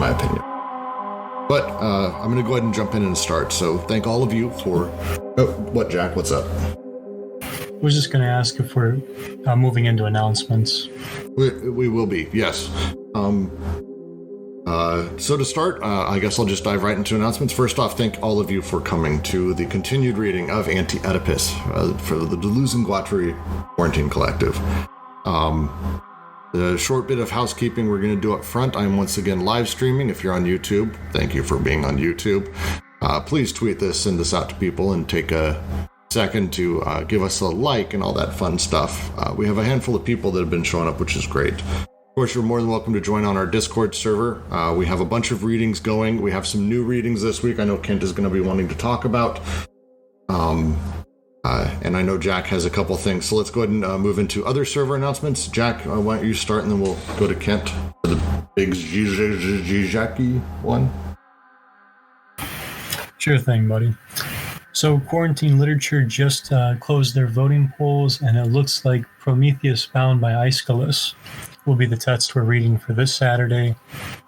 my opinion. But I'm going to go ahead and jump in and start. So thank all of you for... Oh, what, Jack? What's up? I was just going to ask if we're moving into announcements. We will be, yes. So to start, I guess I'll just dive right into announcements. First off, thank all of you for coming to the continued reading of Anti-Oedipus for the Deleuze and Guattari Quarantine Collective. The short bit of housekeeping we're going to do up front. I'm once again live streaming. If you're on YouTube, thank you for being on YouTube. Please tweet this, send this out to people, and take a second to give us a like and all that fun stuff. We have a handful of people that have been showing up, which is great. Of course, you're more than welcome to join on our Discord server. We have a bunch of readings going. We have some new readings this week I know Kent is going to be wanting to talk about. And I know Jack has a couple things. So let's go ahead and move into other server announcements. Jack, why don't you start, and then we'll go to Kent for the big Jackie one. Sure thing, buddy. So Quarantine Literature just closed their voting polls, and it looks like Prometheus Bound by Aeschylus will be the text we're reading for this Saturday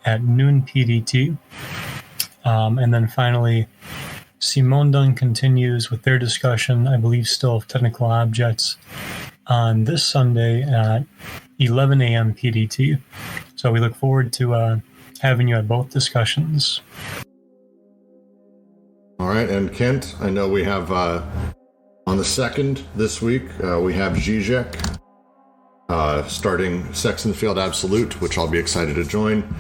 at noon PDT. And then finally, Simondon continues with their discussion, I believe still of technical objects, on this Sunday at 11 a.m. PDT. So we look forward to having you at both discussions. All right, and Kent, I know we have on the 2nd this week, we have Zizek starting Sex in the Field Absolute, which I'll be excited to join.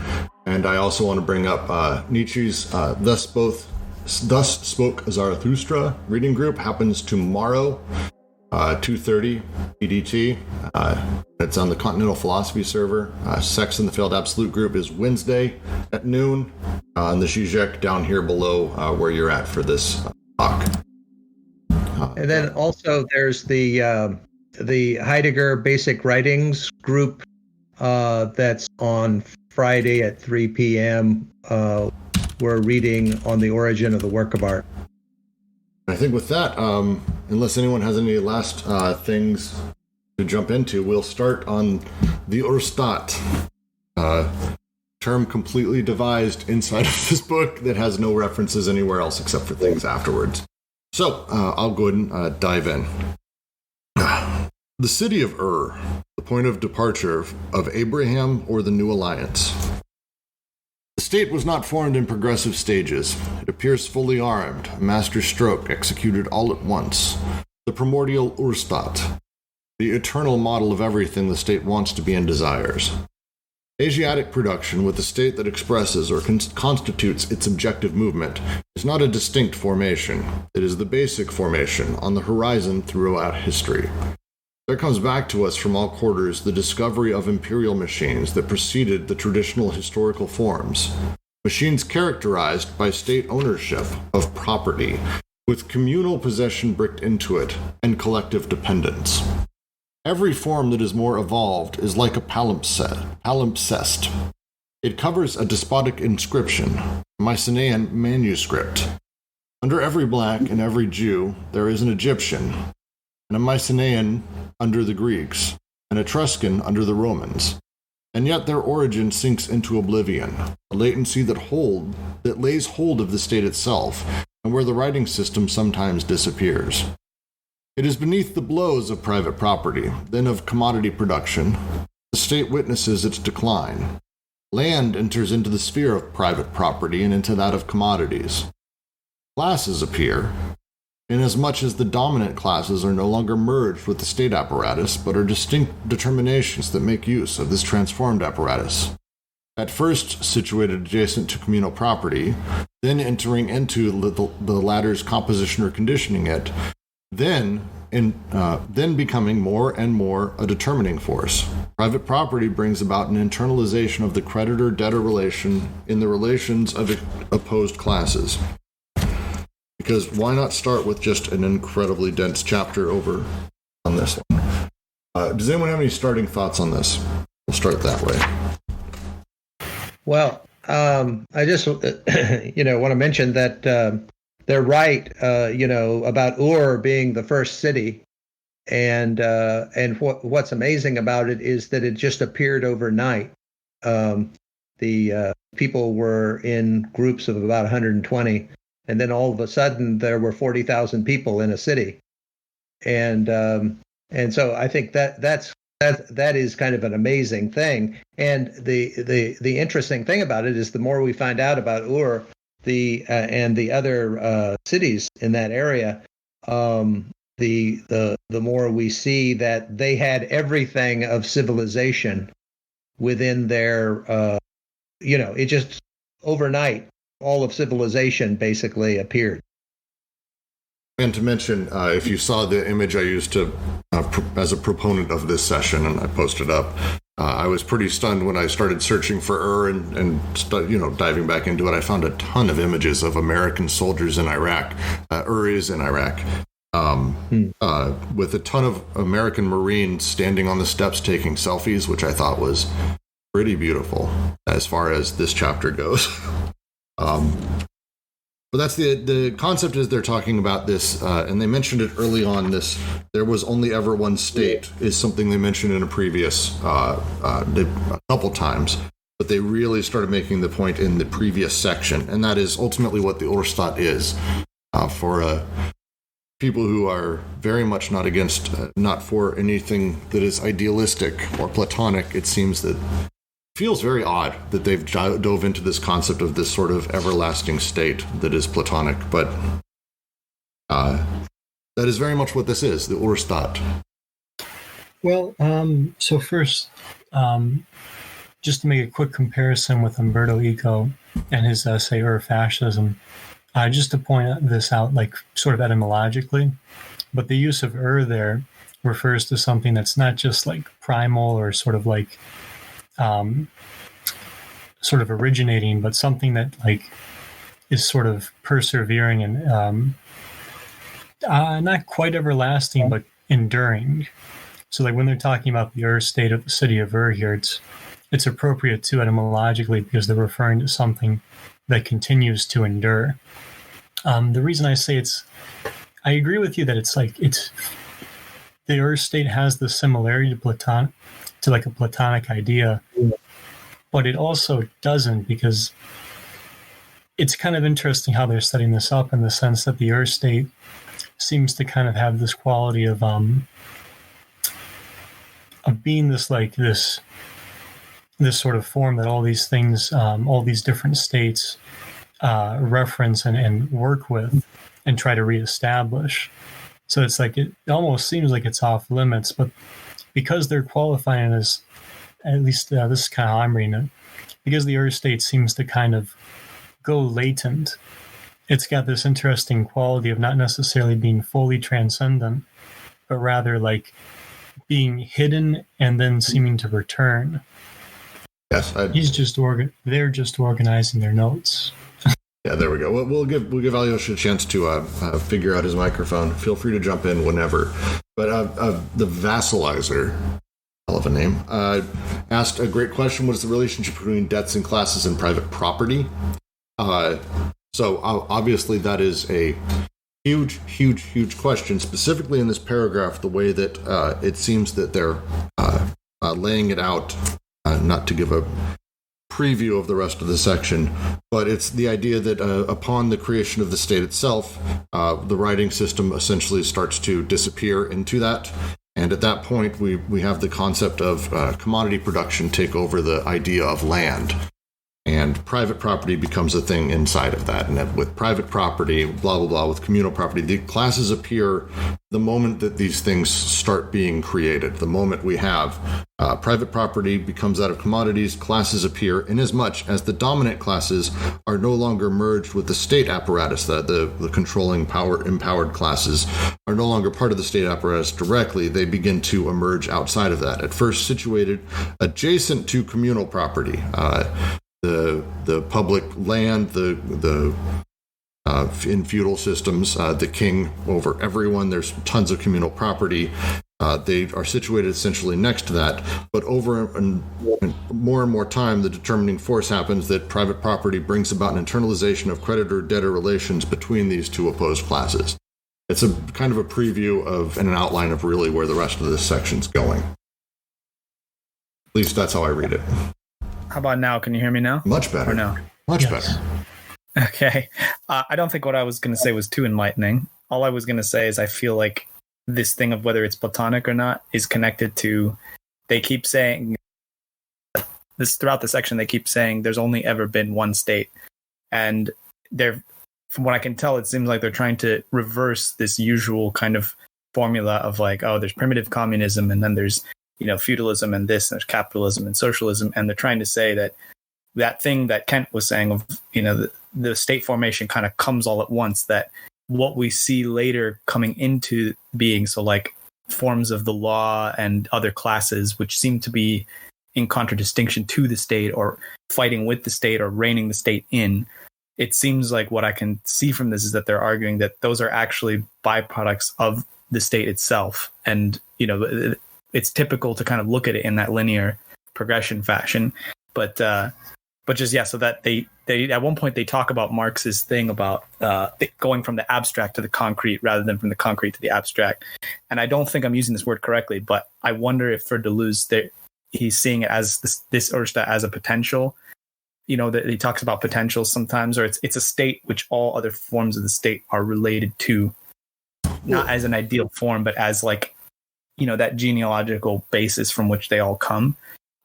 And I also want to bring up Nietzsche's Thus Spoke Zarathustra reading group happens tomorrow, 2:30 PDT. It's on the Continental Philosophy server. Sex in the Field Absolute group is Wednesday at noon, and the Zizek down here below where you're at for this talk. And then also there's the Heidegger Basic Writings group that's on Friday at 3 p.m. We're reading on the origin of the work of art. I think with that, unless anyone has any last things to jump into, we'll start on the UrStaat, term completely devised inside of this book that has no references anywhere else except for things afterwards. So I'll go ahead and dive in. The city of Ur, the point of departure of Abraham or the New Alliance. The state was not formed in progressive stages. It appears fully armed, a master stroke executed all at once. The Primordial Urstat, the eternal model of everything the state wants to be and desires. Asiatic production with a state that expresses or constitutes its objective movement is not a distinct formation. It is the basic formation on the horizon throughout history. There comes back to us from all quarters the discovery of imperial machines that preceded the traditional historical forms. Machines characterized by state ownership of property, with communal possession bricked into it, and collective dependence. Every form that is more evolved is like a palimpsest. It covers a despotic inscription, a Mycenaean manuscript. Under every black and every Jew, there is an Egyptian, and a Mycenaean under the Greeks, an Etruscan under the Romans. And yet their origin sinks into oblivion, a latency that lays hold of the state itself, and where the writing system sometimes disappears. It is beneath the blows of private property, then of commodity production. The state witnesses its decline. Land enters into the sphere of private property and into that of commodities. Classes appear, inasmuch as the dominant classes are no longer merged with the state apparatus, but are distinct determinations that make use of this transformed apparatus. At first situated adjacent to communal property, then entering into the latter's composition or conditioning it, then becoming more and more a determining force. Private property brings about an internalization of the creditor-debtor relation in the relations of opposed classes. Because why not start with just an incredibly dense chapter over on this one? Does anyone have any starting thoughts on this? We'll start that way. Well, I just, want to mention that they're right, about Ur being the first city. And what's amazing about it is that it just appeared overnight. the people were in groups of about 120, and then all of a sudden there were 40,000 people in a city, and so I think that is kind of an amazing thing. And the interesting thing about it is the more we find out about Ur, and the other cities in that area, the more we see that they had everything of civilization within their it just overnight all of civilization basically appeared. And to mention, if you saw the image I used to as a proponent of this session, and I posted up, I was pretty stunned when I started searching for Ur and diving back into it. I found a ton of images of American soldiers in Iraq. Ur is in Iraq. With a ton of American Marines standing on the steps taking selfies, which I thought was pretty beautiful as far as this chapter goes. But that's the concept is they're talking about this, and they mentioned it early on. This there was only ever one state is something they mentioned in a previous a couple times, but they really started making the point in the previous section, and that is ultimately what the UrStaat is for people who are very much not against, not for anything that is idealistic or platonic. It seems that feels very odd that they've dove into this concept of this sort of everlasting state that is platonic, but that is very much what this is, the UrStaat. Well, so first, just to make a quick comparison with Umberto Eco and his essay Ur-Fascism, just to point this out, like sort of etymologically, but the use of Ur there refers to something that's not just like primal or sort of like sort of originating, but something that like is sort of persevering and not quite everlasting, but enduring. So like when they're talking about the UrStaat of the city of Ur here, it's appropriate too etymologically because they're referring to something that continues to endure. The reason I say I agree with you that the UrStaat has the similarity to like a platonic idea, but it also doesn't, because it's kind of interesting how they're setting this up in the sense that the UrStaat seems to kind of have this quality of being this sort of form that all these things, all these different states reference and work with and try to reestablish. So it's like it almost seems like it's off limits, but because they're qualifying as, at least this is kind of how I'm reading it, because the UrStaat seems to kind of go latent, it's got this interesting quality of not necessarily being fully transcendent, but rather like being hidden and then seeming to return. Yes, they're just organizing their notes. Yeah, there we go. We'll give Alyosha a chance to figure out his microphone. Feel free to jump in whenever. But the Vassalizer, hell of a name, asked a great question. What is the relationship between debts and classes and private property? So obviously that is a huge question, specifically in this paragraph, the way that it seems that they're laying it out, not to give a preview of the rest of the section, but it's the idea that upon the creation of the state itself, the writing system essentially starts to disappear into that. And at that point, we have the concept of commodity production take over the idea of land. And private property becomes a thing inside of that. And with private property, blah, blah, blah, with communal property, the classes appear the moment that these things start being created. The moment we have private property becomes out of commodities, classes appear, inasmuch as the dominant classes are no longer merged with the state apparatus, that the controlling empowered classes are no longer part of the state apparatus directly. They begin to emerge outside of that, at first situated adjacent to communal property. The public land, the in feudal systems, the king over everyone. There's tons of communal property. They are situated essentially next to that. But over and more time, the determining force happens that private property brings about an internalization of creditor-debtor relations between these two opposed classes. It's a kind of a preview of and an outline of really where the rest of this section's going. At least that's how I read it. How about now? Can you hear me now? Much better. Or no? Much Yes. better. Okay. I don't think what I was going to say was too enlightening. All I was going to say is I feel like this thing of whether it's Platonic or not is connected to, they keep saying this throughout the section, they keep saying there's only ever been one state. And they're, from what I can tell, it seems like they're trying to reverse this usual kind of formula of like, oh, there's primitive communism and then there's, feudalism and this, and there's capitalism and socialism. And they're trying to say that thing that Kent was saying of, the state formation kind of comes all at once, that what we see later coming into being, so like forms of the law and other classes, which seem to be in contradistinction to the state or fighting with the state or reining the state in. It seems like what I can see from this is that they're arguing that those are actually byproducts of the state itself. And, it's typical to kind of look at it in that linear progression fashion. But just, yeah, so that they at one point they talk about Marx's thing about going from the abstract to the concrete rather than from the concrete to the abstract. And I don't think I'm using this word correctly, but I wonder if for Deleuze, he's seeing it as this Urstat as a potential. That he talks about potential sometimes, or it's a state which all other forms of the state are related to, not as an ideal form, but as like, that genealogical basis from which they all come.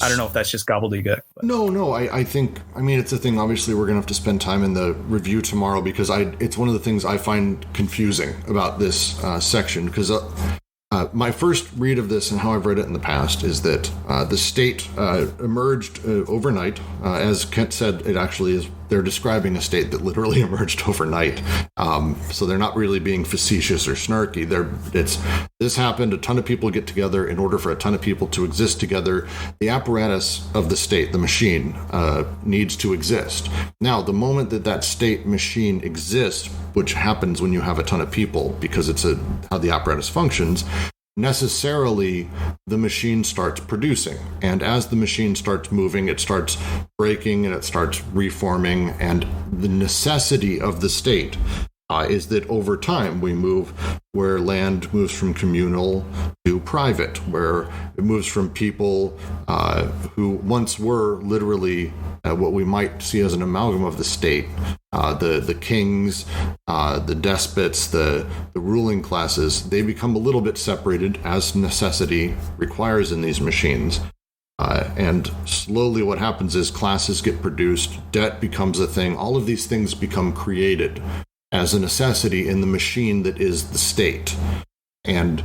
I don't know if that's just gobbledygook. But. No, I think, it's a thing, obviously we're going to have to spend time in the review tomorrow because it's one of the things I find confusing about this section, because my first read of this and how I've read it in the past is that the state emerged overnight. As Kent said, it actually is, they're describing a state that literally emerged overnight. So they're not really being facetious or snarky. This happened, a ton of people get together in order for a ton of people to exist together. The apparatus of the state, the machine, needs to exist. Now, the moment that state machine exists, which happens when you have a ton of people because it's how the apparatus functions, necessarily the machine starts producing. And as the machine starts moving, it starts breaking and it starts reforming. And the necessity of the state is that over time we move where land moves from communal to private, where it moves from people who once were literally what we might see as an amalgam of the state, the kings, the despots, the ruling classes. They become a little bit separated as necessity requires in these machines. And slowly what happens is classes get produced, debt becomes a thing, all of these things become created as a necessity in the machine that is the state. And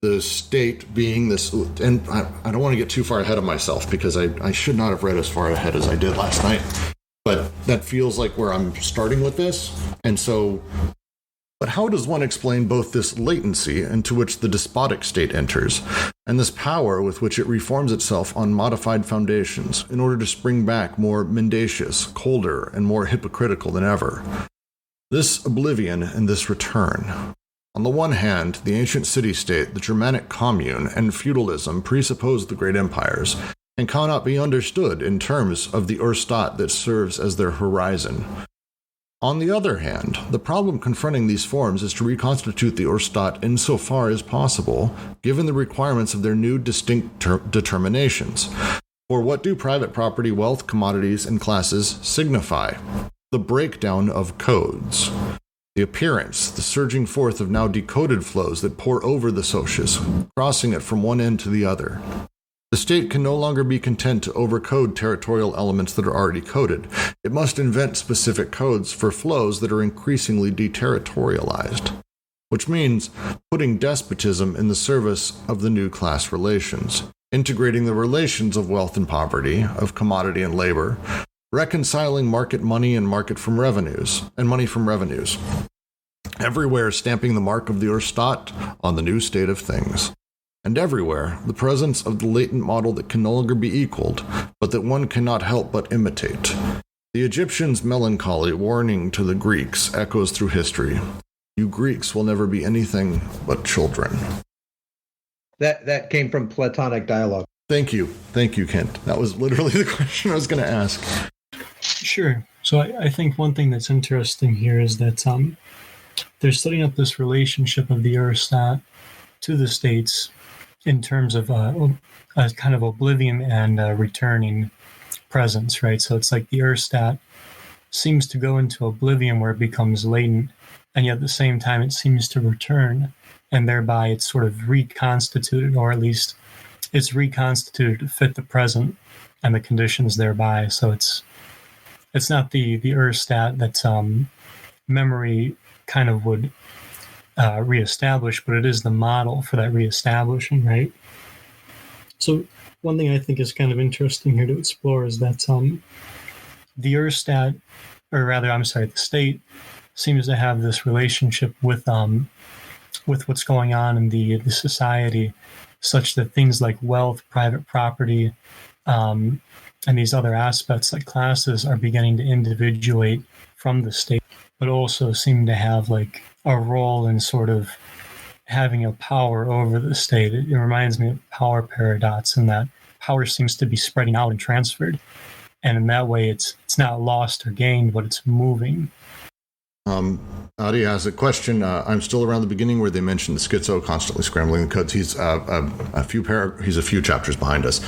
the state being this, and I don't want to get too far ahead of myself because I should not have read as far ahead as I did last night, but that feels like where I'm starting with this. And so, but how does one explain both this latency into which the despotic state enters and this power with which it reforms itself on modified foundations in order to spring back more mendacious, colder, and more hypocritical than ever? This oblivion and this return. On the one hand, the ancient city-state, the Germanic commune, and feudalism presuppose the great empires, and cannot be understood in terms of the UrStaat that serves as their horizon. On the other hand, the problem confronting these forms is to reconstitute the UrStaat insofar as possible, given the requirements of their new distinct determinations. For what do private property, wealth, commodities, and classes signify? The breakdown of codes. The appearance, the surging forth of now decoded flows that pour over the socius, crossing it from one end to the other. The state can no longer be content to overcode territorial elements that are already coded. It must invent specific codes for flows that are increasingly deterritorialized, which means putting despotism in the service of the new class relations, integrating the relations of wealth and poverty, of commodity and labor, reconciling market money and money from revenues. Everywhere stamping the mark of the UrStaat on the new state of things. And everywhere the presence of the latent model that can no longer be equaled, but that one cannot help but imitate. The Egyptians' melancholy warning to the Greeks echoes through history. You Greeks will never be anything but children. That came from Platonic dialogue. Thank you, Kent. That was literally the question I was going to ask. Sure. So I think one thing that's interesting here is that they're setting up this relationship of the UrStaat to the states in terms of a kind of oblivion and returning. presence, right? So it's like the UrStaat seems to go into oblivion where it becomes latent, and yet at the same time it seems to return, and thereby it's sort of reconstituted, or at least it's reconstituted to fit the present and the conditions thereby. So it's not the UrStaat that memory kind of would reestablish, but it is the model for that reestablishing, right? So one thing I think is kind of interesting here to explore is that the UrStaat, or rather, I'm sorry, the state seems to have this relationship with what's going on in the society, such that things like wealth, private property, and these other aspects like classes are beginning to individuate from the state, but also seem to have like a role in sort of having a power over the state. It reminds me of power paradox, in that power seems to be spreading out and transferred. And in that way, it's not lost or gained, but it's moving. Adi has a question. I'm still around the beginning where they mentioned the schizo constantly scrambling the codes. He's he's a few chapters behind us.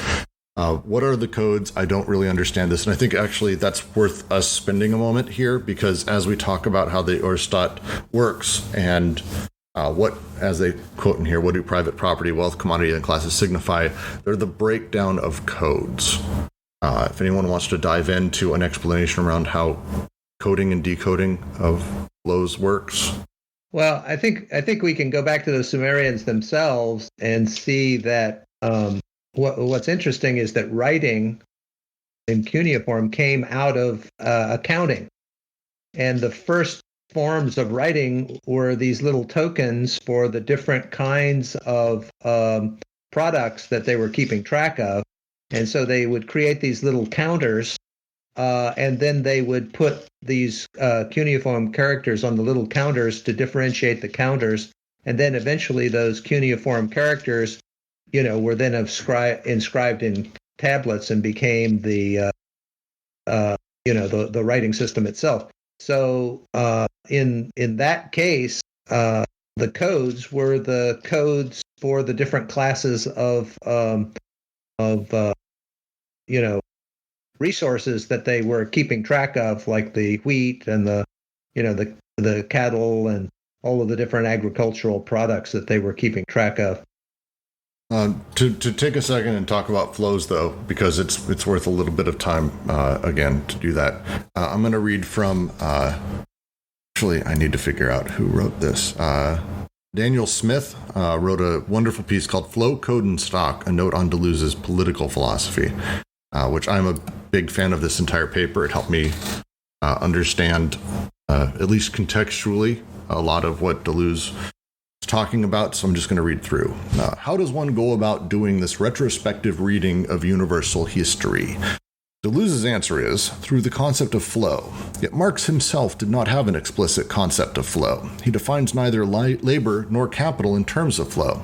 What are the codes? I don't really understand this. And I think actually that's worth us spending a moment here, because as we talk about how the UrStaat works and what, as they quote in here, what do private property, wealth, commodity, and classes signify? They're the breakdown of codes. If anyone wants to dive into an explanation around how coding and decoding of flows works. Well, I think we can go back to the Sumerians themselves and see that what's interesting is that writing in cuneiform came out of accounting, and the first forms of writing were these little tokens for the different kinds of products that they were keeping track of. And so they would create these little counters, and then they would put these cuneiform characters on the little counters to differentiate the counters. And then eventually those cuneiform characters, were then inscribed in tablets and became the writing system itself. So in that case, the codes were the codes for the different classes of resources that they were keeping track of, like the wheat and the cattle and all of the different agricultural products that they were keeping track of. To take a second and talk about flows, though, because it's worth a little bit of time again to do that. I'm going to read from. Actually, I need to figure out who wrote this. Daniel Smith wrote a wonderful piece called "Flow, Code, and Stock: A Note on Deleuze's Political Philosophy," which I'm a big fan of this entire paper. It helped me understand, at least contextually, a lot of what Deleuze is talking about. So I'm just going to read through. How does one go about doing this retrospective reading of universal history? Deleuze's answer is through the concept of flow. Yet Marx himself did not have an explicit concept of flow. He defines neither labor nor capital in terms of flow.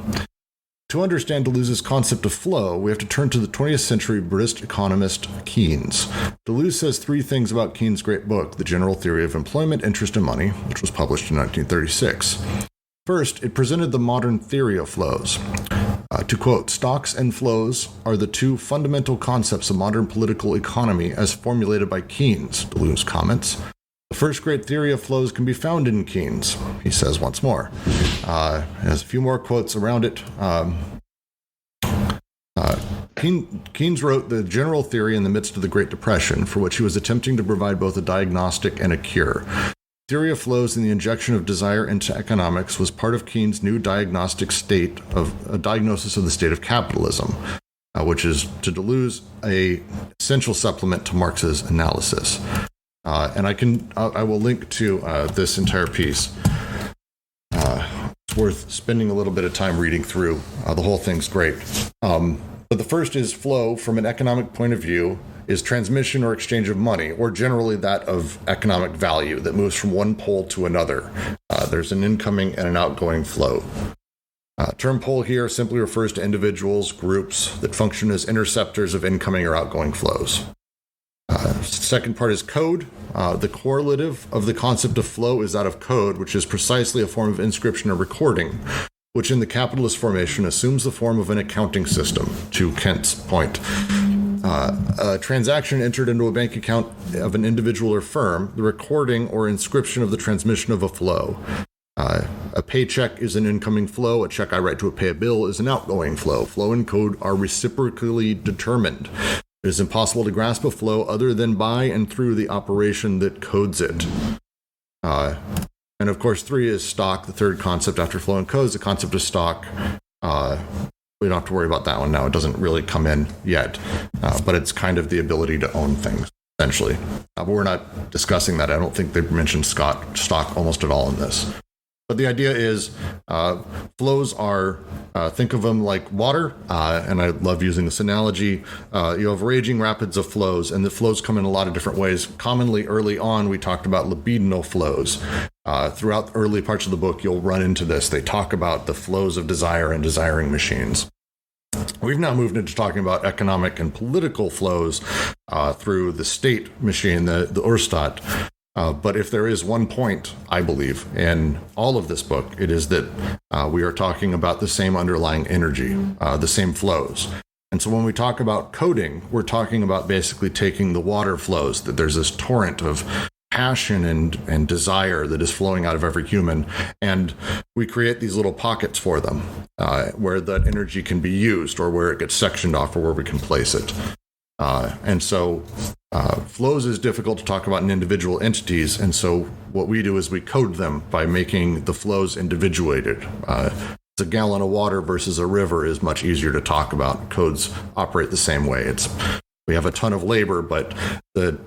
To understand Deleuze's concept of flow, we have to turn to the 20th century British economist Keynes. Deleuze says three things about Keynes' great book, The General Theory of Employment, Interest, and Money, which was published in 1936. First, it presented the modern theory of flows. To quote, stocks and flows are the two fundamental concepts of modern political economy as formulated by Keynes, Deleuze comments. The first great theory of flows can be found in Keynes, he says once more. Has a few more quotes around it. Keynes wrote the general theory in the midst of the Great Depression, for which he was attempting to provide both a diagnostic and a cure. Theory of flows and the injection of desire into economics was part of Keynes' new diagnostic state of a diagnosis of the state of capitalism, which is, to Deleuze, a essential supplement to Marx's analysis. And I will link to this entire piece. It's worth spending a little bit of time reading through. The whole thing's great. But the first is flow from an economic point of view is transmission or exchange of money, or generally that of economic value that moves from one pole to another. There's an incoming and an outgoing flow. Term pole here simply refers to individuals, groups that function as interceptors of incoming or outgoing flows. Second part is code. The correlative of the concept of flow is that of code, which is precisely a form of inscription or recording, which in the capitalist formation assumes the form of an accounting system, to Kent's point. A transaction entered into a bank account of an individual or firm, the recording or inscription of the transmission of a flow. A paycheck is an incoming flow. A check I write to pay a bill is an outgoing flow. Flow and code are reciprocally determined. It is impossible to grasp a flow other than by and through the operation that codes it. And of course, 3 is stock, the third concept after flow and code is the concept of stock. We don't have to worry about that one now. It doesn't really come in yet, but it's kind of the ability to own things, essentially. But we're not discussing that. I don't think they mentioned stock almost at all in this. But the idea is flows are, think of them like water, and I love using this analogy. You have raging rapids of flows, and the flows come in a lot of different ways. Commonly, early on, we talked about libidinal flows. Throughout early parts of the book, you'll run into this. They talk about the flows of desire and desiring machines. We've now moved into talking about economic and political flows through the state machine, the UrStaat. But if there is one point, I believe, in all of this book, it is that we are talking about the same underlying energy, the same flows. And so when we talk about coding, we're talking about basically taking the water flows, that there's this torrent of passion and desire that is flowing out of every human, and we create these little pockets for them where that energy can be used, or where it gets sectioned off, or where we can place it. And so flows is difficult to talk about in individual entities, and so what we do is we code them by making the flows individuated. A gallon of water versus a river is much easier to talk about. Codes operate the same way. We have a ton of labor, but the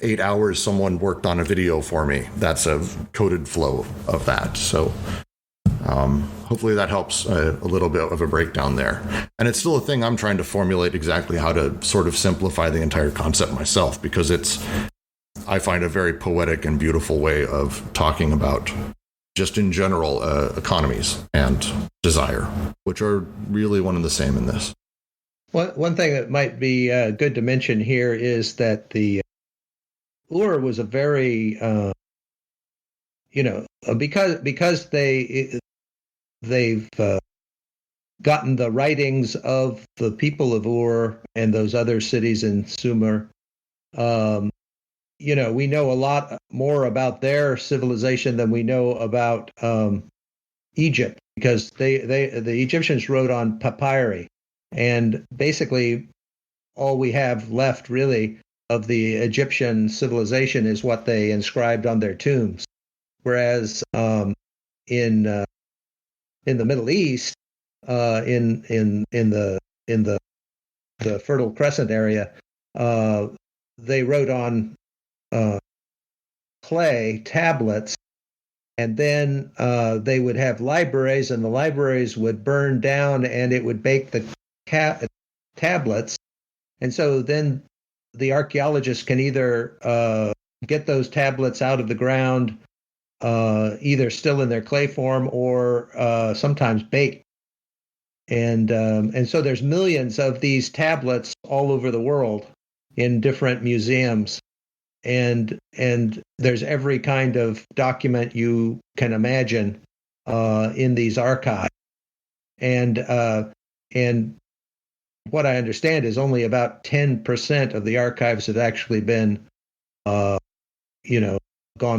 8 hours someone worked on a video for me, that's a coded flow of that. So hopefully that helps a little bit of a breakdown there. And it's still a thing I'm trying to formulate exactly how to sort of simplify the entire concept myself, because I find a very poetic and beautiful way of talking about just in general economies and desire, which are really one and the same in this. One thing that might be good to mention here is that the Ur was a very, because they've gotten the writings of the people of Ur and those other cities in Sumer. We know a lot more about their civilization than we know about Egypt, because the Egyptians wrote on papyri. And basically, all we have left, really, of the Egyptian civilization is what they inscribed on their tombs. Whereas in the Middle East, in the Fertile Crescent area, they wrote on clay tablets, and then they would have libraries, and the libraries would burn down, and it would bake the tablets. And so then the archaeologists can either get those tablets out of the ground, either still in their clay form or sometimes baked. And so there's millions of these tablets all over the world in different museums. And there's every kind of document you can imagine in these archives. And what I understand is only about 10% of the archives have actually been, gone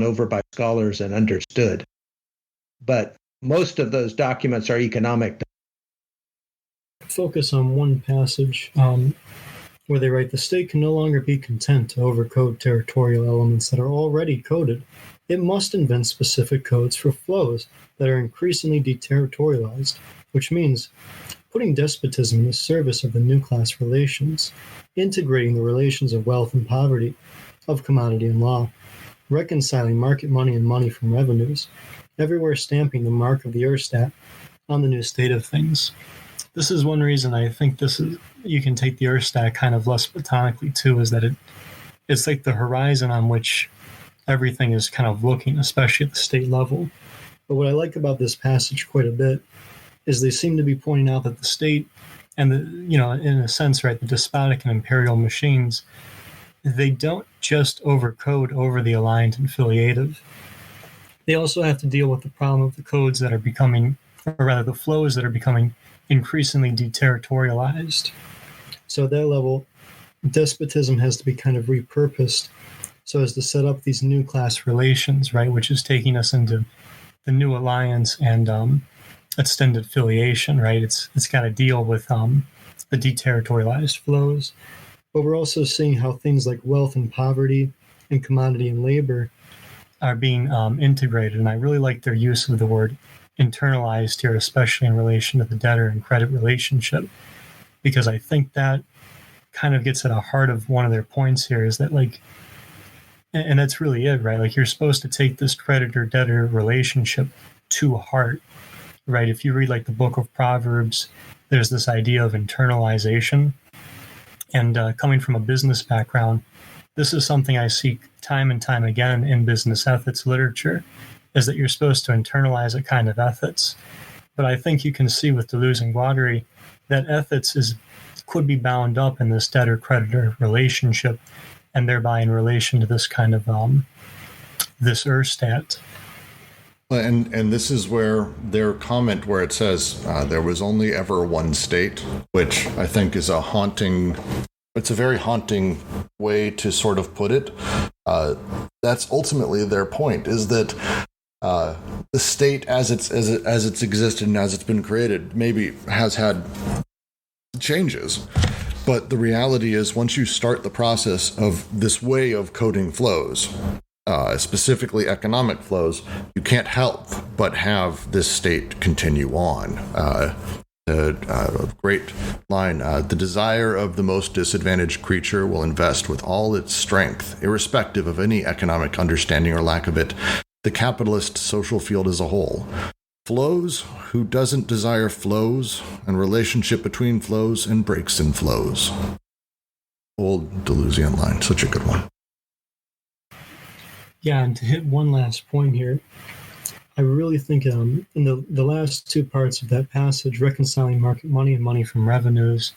over by scholars and understood. But most of those documents are economic. Focus on one passage where they write, the state can no longer be content to overcode territorial elements that are already coded. It must invent specific codes for flows that are increasingly deterritorialized, which means putting despotism in the service of the new class relations, integrating the relations of wealth and poverty, of commodity and law, reconciling market money and money from revenues, everywhere stamping the mark of the UrStaat on the new state of things. This is one reason I think you can take the UrStaat kind of less platonically too, is that it's like the horizon on which everything is kind of looking, especially at the state level. But what I like about this passage quite a bit is they seem to be pointing out that the state and in a sense, right, the despotic and imperial machines, they don't just overcode over the aligned and affiliative. They also have to deal with the problem of the codes that are becoming, or rather the flows that are becoming increasingly deterritorialized. So at their level, despotism has to be kind of repurposed so as to set up these new class relations, right, which is taking us into the new alliance and extended affiliation, right? It's got to deal with the deterritorialized flows. But we're also seeing how things like wealth and poverty and commodity and labor are being integrated. And I really like their use of the word internalized here, especially in relation to the debtor and credit relationship, because I think that kind of gets at the heart of one of their points here is that, like, and that's really it, right? Like, you're supposed to take this creditor-debtor relationship to heart, right? If you read, like, the book of Proverbs, there's this idea of internalization. And coming from a business background, this is something I see time and time again in business ethics literature, is that you're supposed to internalize a kind of ethics. But I think you can see with Deleuze and Guattari that ethics could be bound up in this debtor-creditor relationship, and thereby in relation to this kind of this UrStaat. And this is where their comment where it says there was only ever one state, which I think is it's a very haunting way to sort of put it. That's ultimately their point, is that the state as it's existed and as it's been created maybe has had changes. But the reality is, once you start the process of this way of coding flows, specifically economic flows, you can't help but have this state continue on. The great line, the desire of the most disadvantaged creature will invest with all its strength, irrespective of any economic understanding or lack of it, the capitalist social field as a whole. Flows, who doesn't desire flows, and relationship between flows and breaks in flows. Old Deleuzian line, such a good one. Yeah, and to hit one last point here, I really think in the last two parts of that passage, reconciling market money and money from revenues,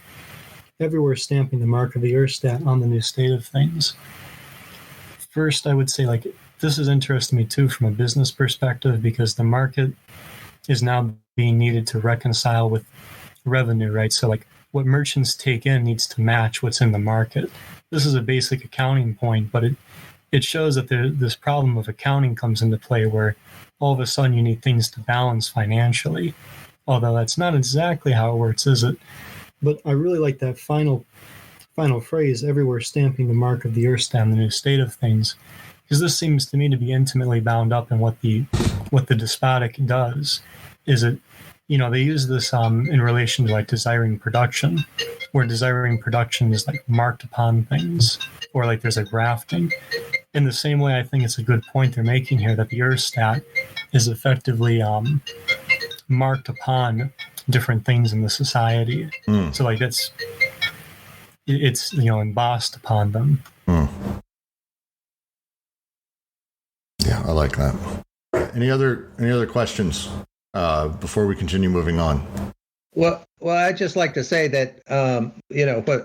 everywhere stamping the mark of the UrStaat on the new state of things. First, I would say, like, this is interesting to me too from a business perspective, because the market is now being needed to reconcile with revenue, right? So, like, what merchants take in needs to match what's in the market. This is a basic accounting point, but it shows that this problem of accounting comes into play, where all of a sudden you need things to balance financially. Although that's not exactly how it works, is it? But I really like that final phrase, everywhere stamping the mark of the UrStaat, the new state of things, because this seems to me to be intimately bound up in what the despotic does. Is it, they use this in relation to, like, desiring production, where desiring production is, like, marked upon things, or like there's a grafting. In the same way, I think it's a good point they're making here, that the UrStaat is effectively marked upon different things in the society. So, like, it's embossed upon them. Yeah, I like that. Any other questions before we continue moving on? Well, I'd just like to say that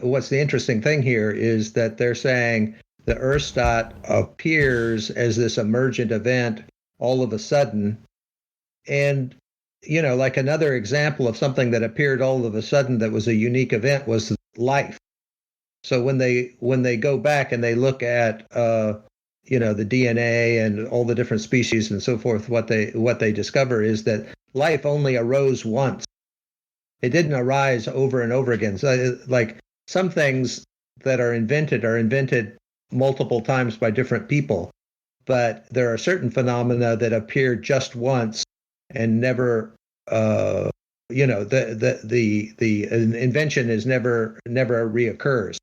what's the interesting thing here is that they're saying the UrStaat appears as this emergent event all of a sudden, and like another example of something that appeared all of a sudden that was a unique event was life. So when they go back and they look at the DNA and all the different species and so forth, what they discover is that life only arose once. It didn't arise over and over again. So, like, some things that are invented multiple times by different people, but there are certain phenomena that appear just once and never, the invention is never reoccurs.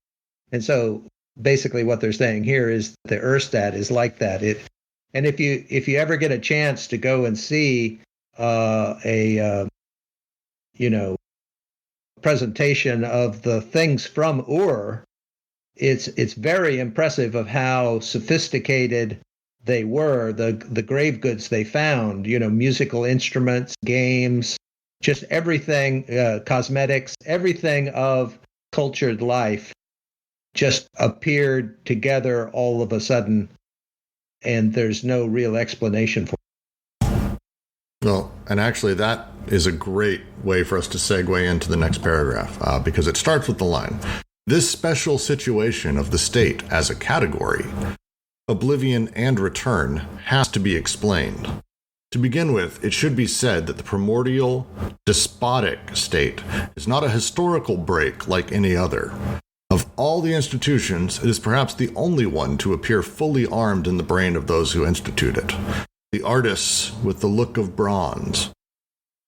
And so basically what they're saying here is the UrStaat is like that. And if you ever get a chance to go and see a presentation of the things from Ur, it's very impressive of how sophisticated they were, the grave goods they found, musical instruments, games, just everything, cosmetics, everything of cultured life just appeared together all of a sudden, and there's no real explanation for it. Well, and actually that is a great way for us to segue into the next paragraph, because it starts with the line, This special situation of the state as a category, oblivion and return, has to be explained. To begin with, it should be said that the primordial, despotic state is not a historical break like any other. Of all the institutions, it is perhaps the only one to appear fully armed in the brain of those who institute it. The artists with the look of bronze.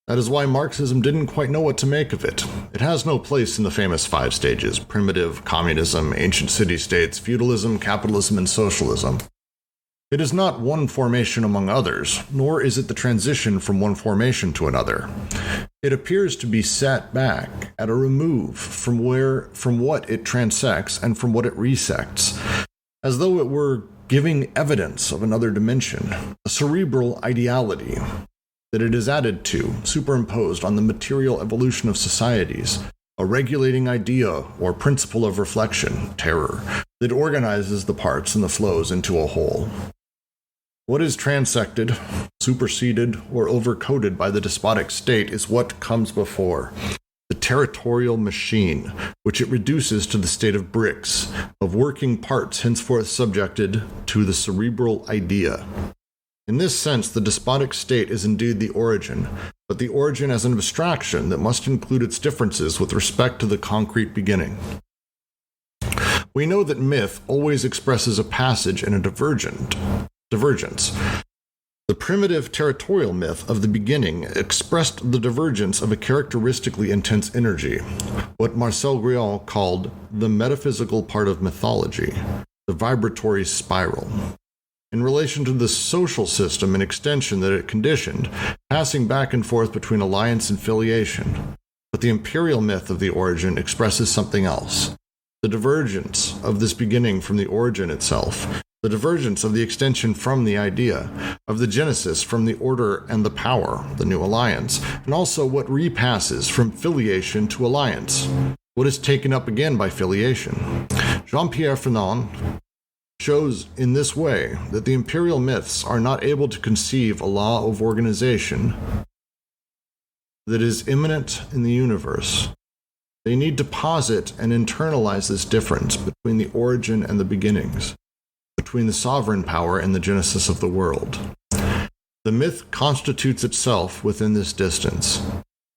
That is why Marxism didn't quite know what to make of it. It has no place in the famous 5 stages: primitive, communism, ancient city-states, feudalism, capitalism, and socialism. It is not one formation among others, nor is it the transition from one formation to another. It appears to be set back at a remove from what it transects and from what it resects, as though it were giving evidence of another dimension, a cerebral ideality that it is added to, superimposed on the material evolution of societies, a regulating idea or principle of reflection, terror, that organizes the parts and the flows into a whole. What is transected, superseded, or overcoded by the despotic state is what comes before. The territorial machine, which it reduces to the state of bricks, of working parts henceforth subjected to the cerebral idea. In this sense, the despotic state is indeed the origin, but the origin as an abstraction that must include its differences with respect to the concrete beginning. We know that myth always expresses a passage and a divergence. The primitive territorial myth of the beginning expressed the divergence of a characteristically intense energy, what Marcel Griaule called the metaphysical part of mythology, the vibratory spiral. In relation to the social system and extension that it conditioned, passing back and forth between alliance and filiation. But the imperial myth of the origin expresses something else. The divergence of this beginning from the origin itself, the divergence of the extension from the idea, of the genesis from the order and the power, the new alliance, and also what repasses from filiation to alliance, what is taken up again by filiation. Jean-Pierre Fanon shows in this way that the imperial myths are not able to conceive a law of organization that is immanent in the universe. They need to posit and internalize this difference between the origin and the beginnings, between the sovereign power and the genesis of the world. The myth constitutes itself within this distance.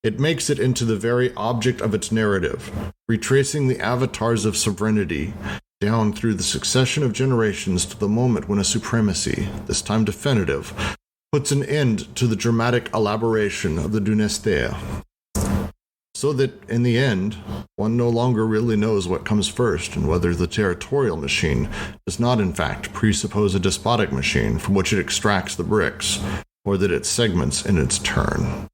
It makes it into the very object of its narrative, retracing the avatars of sovereignty down through the succession of generations to the moment when a supremacy, this time definitive, puts an end to the dramatic elaboration of the udnerstanding. So that, in the end, one no longer really knows what comes first and whether the territorial machine does not in fact presuppose a despotic machine from which it extracts the bricks, or that it segments in its turn.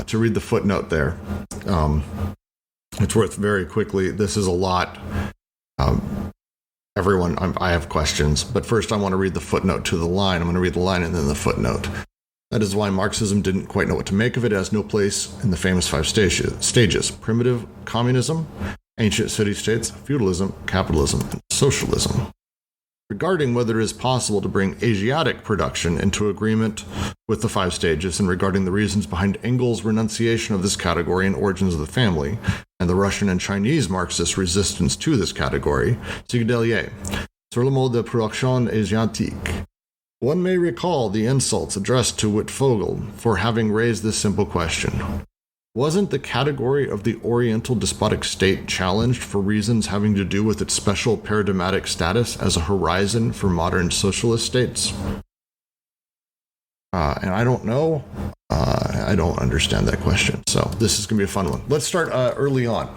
To read the footnote there. It's worth very quickly. This is a lot. Everyone, I have questions, but first I want to read the footnote to the line. I'm going to read the line and then the footnote. That is why Marxism didn't quite know what to make of it. It has no place in the famous 5 stages: primitive communism, ancient city-states, feudalism, capitalism, and socialism. Regarding whether it is possible to bring Asiatic production into agreement with the 5 stages, and regarding the reasons behind Engels' renunciation of this category in Origins of the Family, and the Russian and Chinese Marxist resistance to this category, Sigdelier, sur le mode de production asiatique. One may recall the insults addressed to Wittfogel for having raised this simple question. Wasn't the category of the Oriental despotic state challenged for reasons having to do with its special paradigmatic status as a horizon for modern socialist states? And I don't know. I don't understand that question. So this is going to be a fun one. Let's start early on.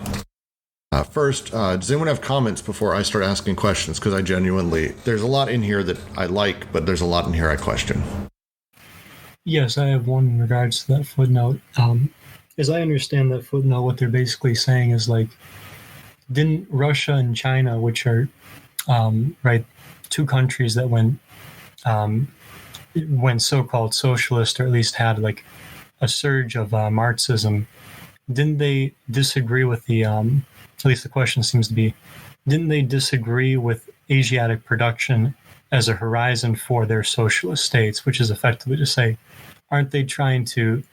First, does anyone have comments before I start asking questions? Because I genuinely, there's a lot in here that I like, but there's a lot in here I question. Yes, I have one in regards to that footnote. As I understand that footnote, what they're basically saying is like, didn't Russia and China, which are right, 2 countries that went so-called socialist, or at least had like a surge of Marxism, didn't they disagree with the, at least the question seems to be, didn't they disagree with Asiatic production as a horizon for their socialist states, which is effectively to say, aren't they trying to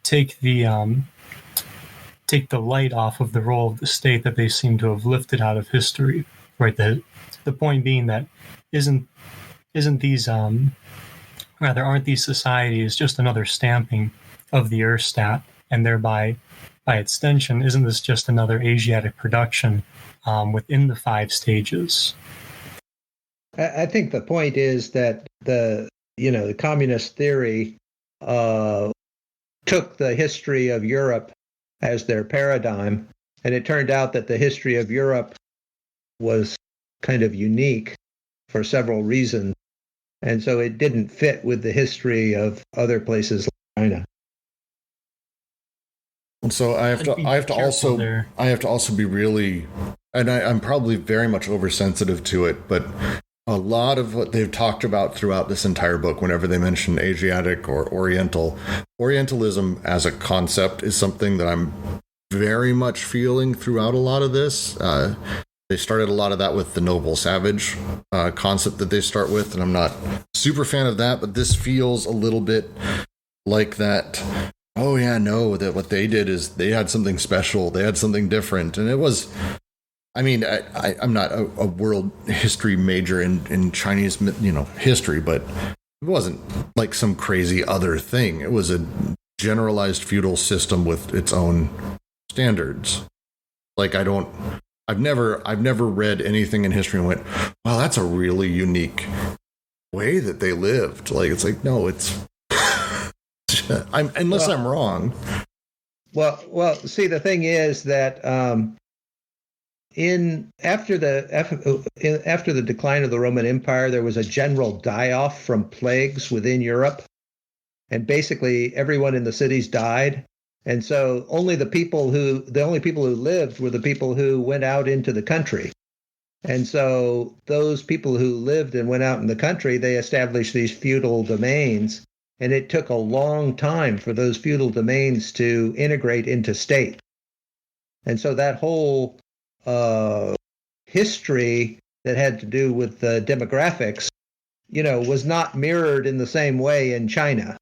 take the take the light off of the role of the state that they seem to have lifted out of history, right? The point being that isn't these aren't these societies just another stamping of the UrStaat, and thereby, by extension, isn't this just another Asiatic production within the 5 stages? I think the point is that the communist theory took the history of Europe as their paradigm, and it turned out that the history of Europe was kind of unique for several reasons, and so it didn't fit with the history of other places like China. And so I have to also be really, and I'm probably very much oversensitive to it, but a lot of what they've talked about throughout this entire book, whenever they mention Asiatic or Orientalism as a concept is something that I'm very much feeling throughout a lot of this. They started a lot of that with the noble savage concept that they start with, and I'm not super fan of that, but this feels a little bit like that. Oh yeah, no, that what they did is they had something special, they had something different, and it was, I mean, I'm not a world history major in Chinese, history, but it wasn't like some crazy other thing. It was a generalized feudal system with its own standards. Like I've never read anything in history and went, wow, that's a really unique way that they lived. Like, it's like, no, it's, unless I'm wrong. Well, see, the thing is that, after the decline of the Roman Empire, there was a general die-off from plagues within Europe, and basically everyone in the cities died. And so the only people who lived were the people who went out into the country. And so those people who lived and went out in the country, they established these feudal domains, and it took a long time for those feudal domains to integrate into state. And so that whole history that had to do with the demographics, was not mirrored in the same way in China.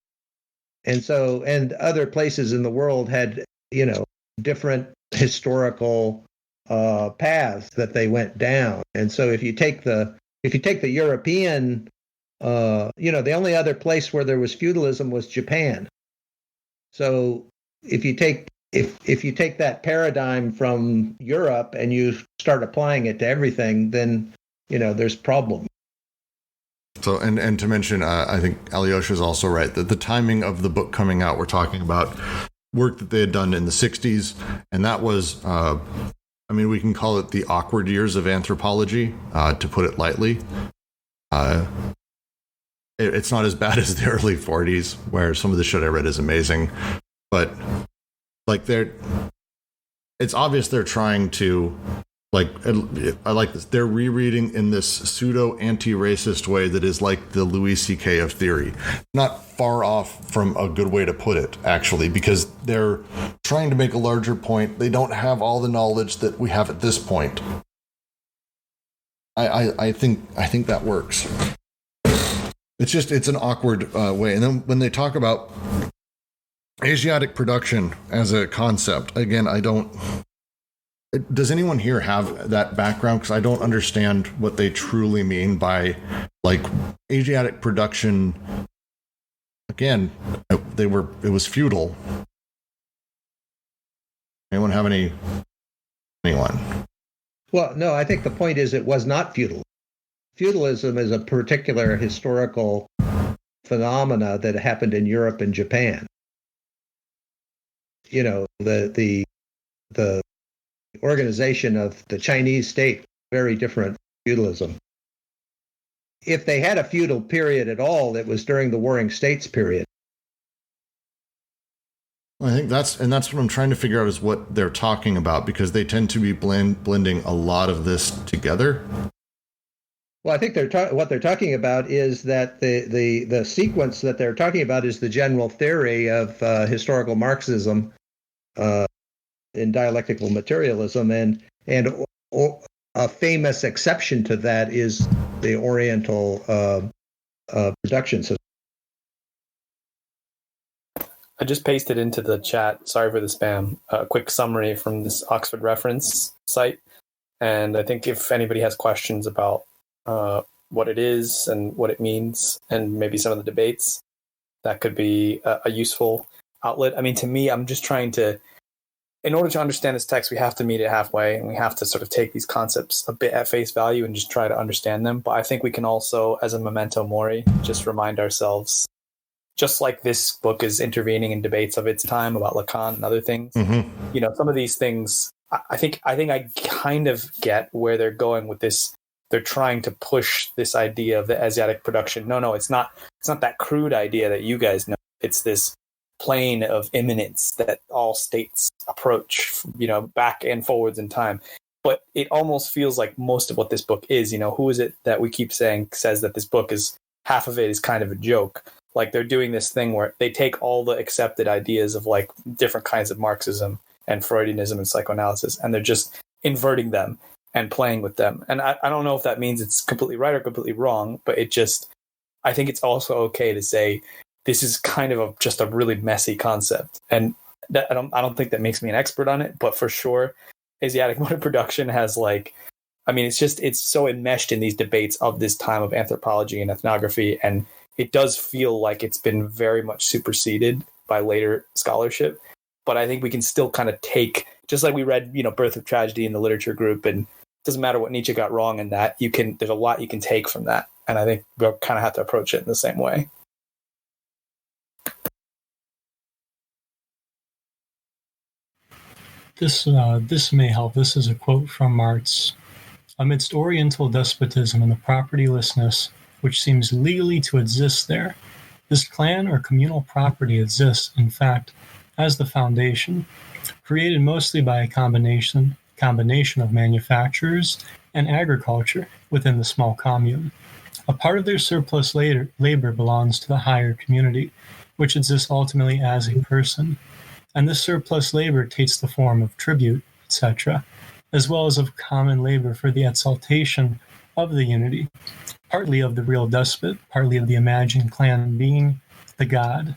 And other places in the world had, different historical paths that they went down. And so if you take the European, the only other place where there was feudalism was Japan. So if you take that paradigm from Europe and you start applying it to everything, then, there's problems. So, and to mention, I think Alyosha is also right that the timing of the book coming out, we're talking about work that they had done in the 60s. And that was, we can call it the awkward years of anthropology, to put it lightly. It's not as bad as the early 40s, where some of the shit I read is amazing. But like it's obvious they're trying to, like, I like this. They're rereading in this pseudo anti-racist way that is like the Louis C.K. of theory. Not far off from a good way to put it, actually, because they're trying to make a larger point. They don't have all the knowledge that we have at this point. I think that works. It's an awkward way. And then when they talk about Asiatic production as a concept, again, does anyone here have that background? Because I don't understand what they truly mean by, like, Asiatic production. Again, it was feudal. Anyone have anyone? Well, no, I think the point is it was not feudal. Feudalism is a particular historical phenomena that happened in Europe and Japan. The organization of the Chinese state, very different from feudalism. If they had a feudal period at all, it was during the Warring States period. I think that's what I'm trying to figure out is what they're talking about, because they tend to be blending a lot of this together. Well, I think what they're talking about is that the sequence that they're talking about is the general theory of historical Marxism in dialectical materialism, and a famous exception to that is the Oriental production system. I just pasted into the chat, sorry for the spam, a quick summary from this Oxford reference site. And I think if anybody has questions about what it is and what it means, and maybe some of the debates, that could be a useful outlet. I mean, to me, I'm just trying to, in order to understand this text, we have to meet it halfway, and we have to sort of take these concepts a bit at face value and just try to understand them. But I think we can also, as a memento mori, just remind ourselves, just like this book is intervening in debates of its time about Lacan and other things, some of these things, I think I kind of get where they're going with this. They're trying to push this idea of the Asiatic production. No, it's not that crude idea that you guys know. It's this plane of immanence that all states approach, back and forwards in time. But it almost feels like most of what this book is, who is it that we keep saying says that this book is, half of it is kind of a joke. Like they're doing this thing where they take all the accepted ideas of like different kinds of Marxism and Freudianism and psychoanalysis, and they're just inverting them and playing with them. And I don't know if that means it's completely right or completely wrong, but I think it's also okay to say this is kind of just a really messy concept. And I don't think that makes me an expert on it, but for sure, Asiatic mode of production has it's so enmeshed in these debates of this time of anthropology and ethnography, and it does feel like it's been very much superseded by later scholarship. But I think we can still kind of take, just like we read, Birth of Tragedy in the literature group, and it doesn't matter what Nietzsche got wrong in that, there's a lot you can take from that. And I think we'll kind of have to approach it in the same way. This may help. This is a quote from Marx. Amidst Oriental despotism and the propertylessness which seems legally to exist there, this clan or communal property exists, in fact, as the foundation, created mostly by a combination of manufacturers and agriculture within the small commune. A part of their surplus labor belongs to the higher community, which exists ultimately as a person, and this surplus labor takes the form of tribute, etc., as well as of common labor for the exaltation of the unity, partly of the real despot, partly of the imagined clan being the god.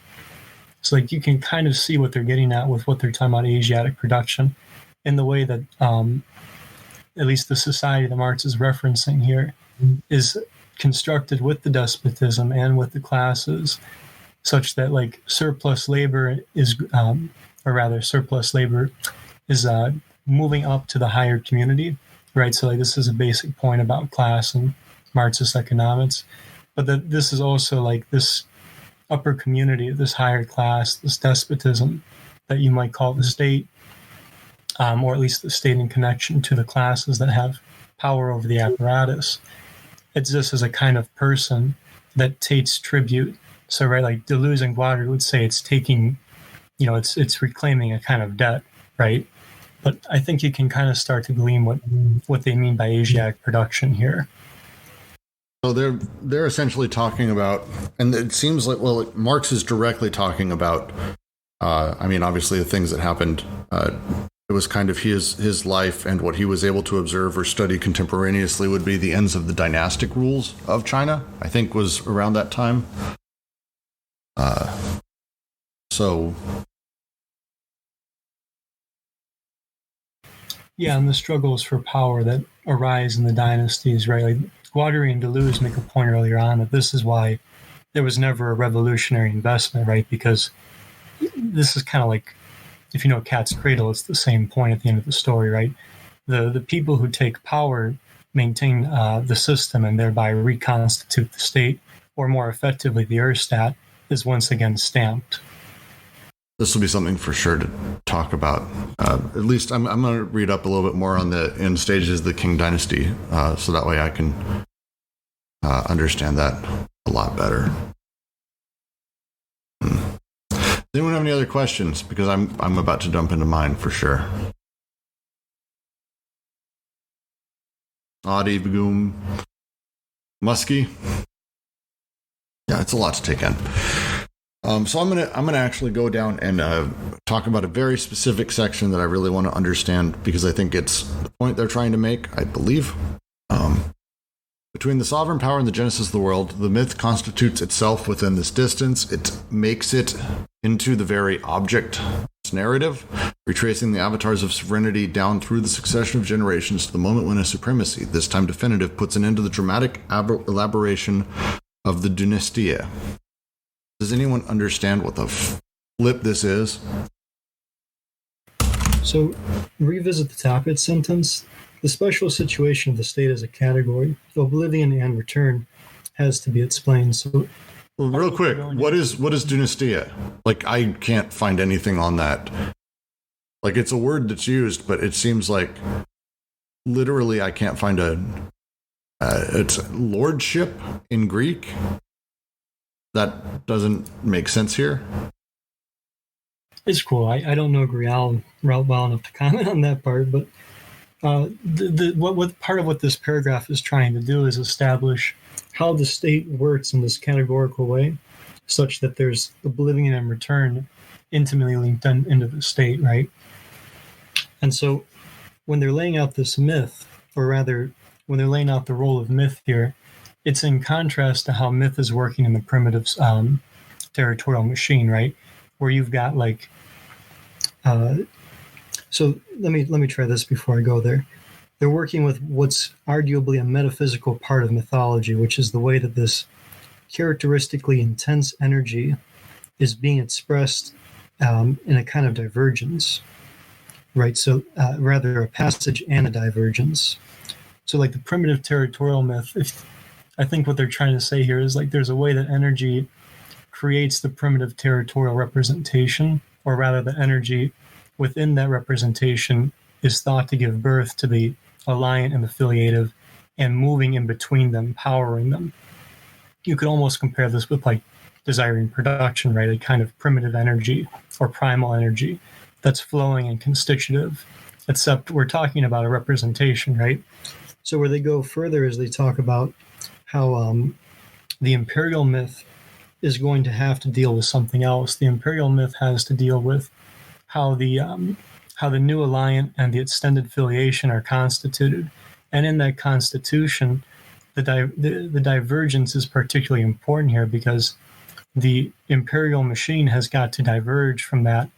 So you can kind of see what they're getting at with what they're talking about Asiatic production in the way that at least the society that Marx is referencing here is constructed with the despotism and with the classes, such that surplus labor is moving up to the higher community, right? So this is a basic point about class and Marxist economics, but this is also this upper community, this higher class, this despotism that you might call the state, or at least the state in connection to the classes that have power over the apparatus. Exists as a kind of person that takes tribute. So, right, like Deleuze and Guattari would say it's taking, it's reclaiming a kind of debt, right? But I think you can kind of start to glean what they mean by Asiatic production here. So they're essentially talking about, and it seems like, Marx is directly talking about, obviously the things that happened, it was kind of his life, and what he was able to observe or study contemporaneously would be the ends of the dynastic rules of China, I think was around that time. Yeah, and the struggles for power that arise in the dynasties, right? Guattari and Deleuze make a point earlier on that this is why there was never a revolutionary investment, right? Because this is kind of like, if you know Cat's Cradle, it's the same point at the end of the story, right? The people who take power maintain the system and thereby reconstitute the state, or more effectively, the UrStaat is once again stamped. This will be something for sure to talk about. At least I'm going to read up a little bit more on the end stages of the Qing dynasty, so that way I can understand that a lot better. Does anyone have any other questions? Because I'm about to jump into mine for sure. Adi, Bagoom, Muskie. Yeah, it's a lot to take in. So I'm gonna actually go down and talk about a very specific section that I really want to understand, because I think it's the point they're trying to make, I believe, Between the sovereign power and the genesis of the world, the myth constitutes itself within this distance. It makes it into the very object narrative, retracing the avatars of sovereignty down through the succession of generations to the moment when a supremacy, this time definitive, puts an end to the dramatic elaboration of the dynastia. Does anyone understand what the flip this is? So, revisit the top of its sentence. The special situation of the state as a category, oblivion and return, has to be explained. So, well, real quick, what is dynastia? Like, I can't find anything on that. Like, it's a word that's used, but it seems like literally I can't find it's lordship in Greek. That doesn't make sense here. It's cool. I don't know Grial well enough to comment on that part, but what part of what this paragraph is trying to do is establish how the state works in this categorical way, such that there's oblivion and return intimately linked into the state, right? And so when they're laying out this myth, or rather, when they're laying out the role of myth here, it's in contrast to how myth is working in the primitive territorial machine, right? Where you've got like, so let me try this before I go there. They're working with what's arguably a metaphysical part of mythology, which is the way that this characteristically intense energy is being expressed in a kind of divergence, right? So rather a passage and a divergence. So like the primitive territorial myth, I think what they're trying to say here is like there's a way that energy creates the primitive territorial representation, or rather the energy within that representation is thought to give birth to the alliant and affiliative, and moving in between them, powering them. You could almost compare this with like desiring production, right? A kind of primitive energy or primal energy that's flowing and constitutive, except we're talking about a representation, right? So where they go further is they talk about how the imperial myth is going to have to deal with something else. The imperial myth has to deal with how the new alliant and the extended filiation are constituted, and in that constitution, the divergence is particularly important here because the imperial machine has got to diverge from that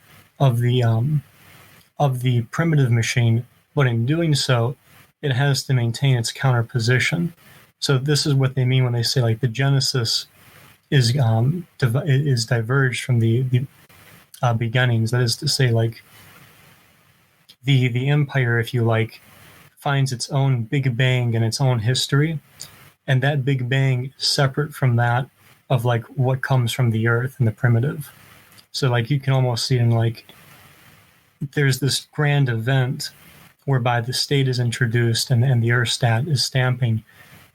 of the primitive machine, but in doing so, it has to maintain its counterposition. So this is what they mean when they say like the genesis is diverged from the beginnings. That is to say, like the empire, if you like, finds its own big bang and its own history, and that big bang is separate from that of like what comes from the earth and the primitive. So like you can almost see in like there's this grand event whereby the state is introduced and the UrStaat is stamping,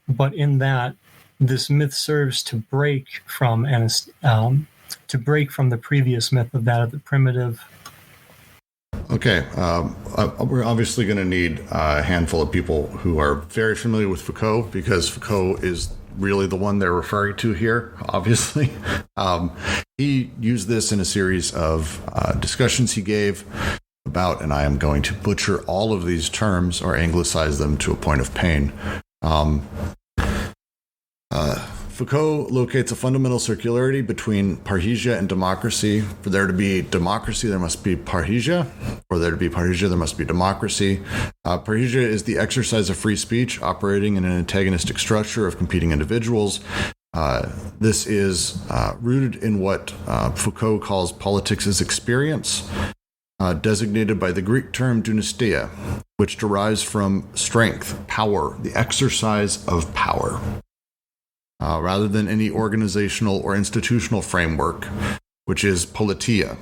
but in that this myth serves to break from the previous myth of that of the primitive. Okay, we're obviously going to need a handful of people who are very familiar with Foucault, because Foucault is really the one they're referring to here, obviously. He used this in a series of discussions he gave about, and I am going to butcher all of these terms or anglicize them to a point of pain. Foucault locates a fundamental circularity between parrhesia and democracy. For there to be democracy, there must be parrhesia. For there to be parrhesia, there must be democracy. Parrhesia is the exercise of free speech operating in an antagonistic structure of competing individuals. This is rooted in what Foucault calls politics as experience, designated by the Greek term dynastia, which derives from strength, power, the exercise of power. Rather than any organizational or institutional framework, which is politia.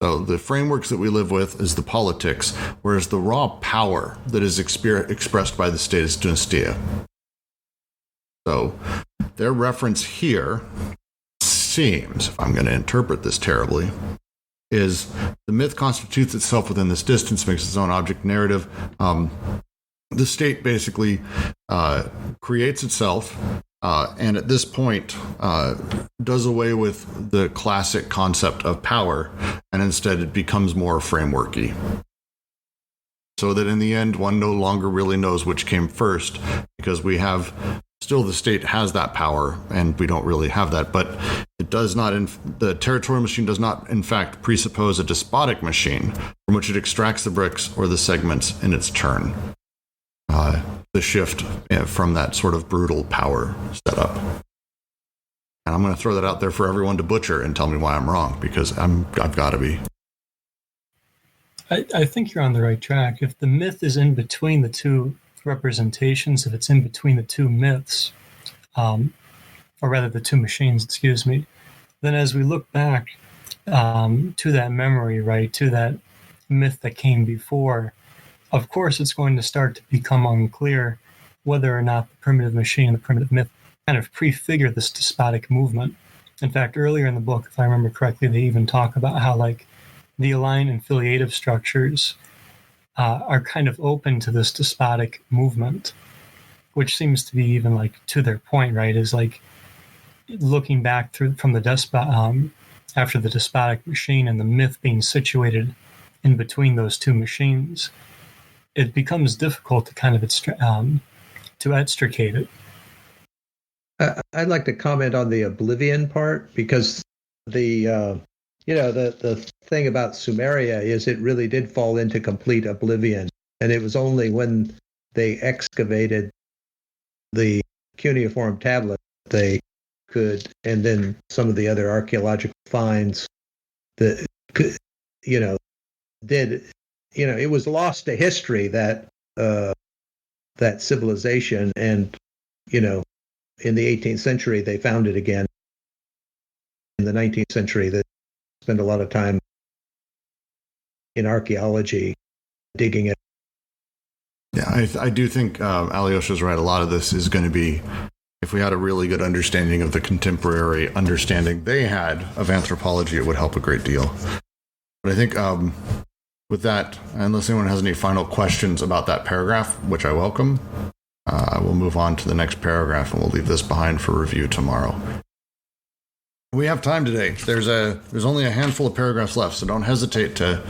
So the frameworks that we live with is the politics, whereas the raw power that is expressed by the state is dynastia. So their reference here seems, if I'm going to interpret this terribly, is the myth constitutes itself within this distance, makes its own object narrative. The state basically creates itself, and at this point does away with the classic concept of power, and instead it becomes more frameworky. So that in the end, one no longer really knows which came first, because we have Still, the state has that power, and we don't really have that. But it does not. The territorial machine does not, in fact, presuppose a despotic machine from which it extracts the bricks or the segments in its turn. The shift from that sort of brutal power setup. And I'm going to throw that out there for everyone to butcher and tell me why I'm wrong, because I've got to be. I think you're on the right track. If the myth is in between the two representations, if it's in between the two myths, or rather the two machines, excuse me, then as we look back to that memory, right, to that myth that came before, of course it's going to start to become unclear whether or not the primitive machine and the primitive myth kind of prefigure this despotic movement. In fact, earlier in the book, if I remember correctly, they even talk about how, like, the aligned and filiative structures are kind of open to this despotic movement, which seems to be even, like, to their point, right? Is like looking back from the after the despotic machine and the myth being situated in between those two machines, it becomes difficult to kind of to extricate it. I'd like to comment on the oblivion part, because the thing about Sumeria is it really did fall into complete oblivion, and it was only when they excavated the cuneiform tablet they could, and then some of the other archaeological finds that could, it was lost to history, that civilization, and in the 18th century they found it again. In the 19th century, they spent a lot of time in archaeology digging it. Yeah, I do think Alyosha's right. A lot of this is going to be, if we had a really good understanding of the contemporary understanding they had of anthropology, it would help a great deal. But I think with that, unless anyone has any final questions about that paragraph, which I welcome, we'll move on to the next paragraph, and we'll leave this behind for review tomorrow. We have time today. There's only a handful of paragraphs left, so don't hesitate to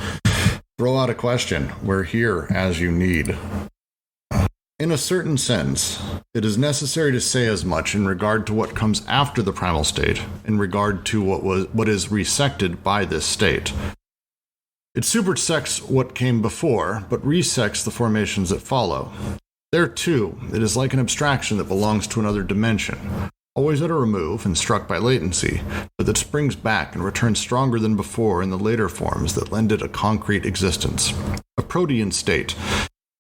throw out a question. We're here as you need. In a certain sense, it is necessary to say as much in regard to what comes after the primal state, in regard to what is resected by this state. It supersects what came before, but resects the formations that follow. There, too, it is like an abstraction that belongs to another dimension, always at a remove and struck by latency, but that springs back and returns stronger than before in the later forms that lend it a concrete existence, a protean state.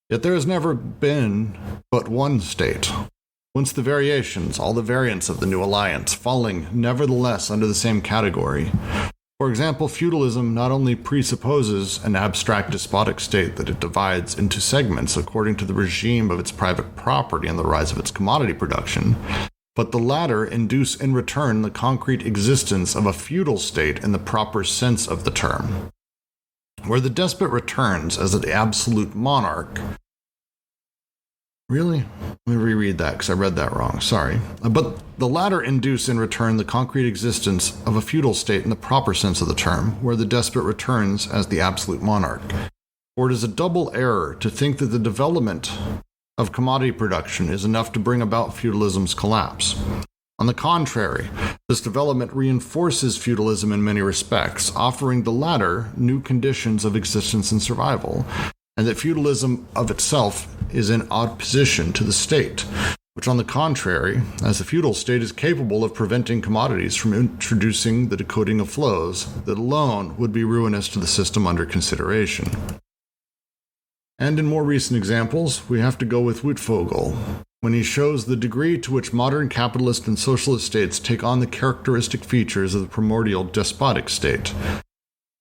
Yet there has never been but one state. Whence the variations, all the variants of the new alliance, falling nevertheless under the same category. For example, feudalism not only presupposes an abstract despotic state that it divides into segments according to the regime of its private property and the rise of its commodity production, but the latter induce in return the concrete existence of a feudal state in the proper sense of the term, where the despot returns as an absolute monarch. Really? Let me reread that, because I read that wrong. Sorry. But the latter induce in return the concrete existence of a feudal state in the proper sense of the term, where the despot returns as the absolute monarch. For it is a double error to think that the development of commodity production is enough to bring about feudalism's collapse. On the contrary, this development reinforces feudalism in many respects, offering the latter new conditions of existence and survival, and that feudalism of itself is in opposition to the state, which on the contrary, as the feudal state is capable of preventing commodities from introducing the decoding of flows that alone would be ruinous to the system under consideration. And in more recent examples, we have to go with Wittfogel, when he shows the degree to which modern capitalist and socialist states take on the characteristic features of the primordial despotic state.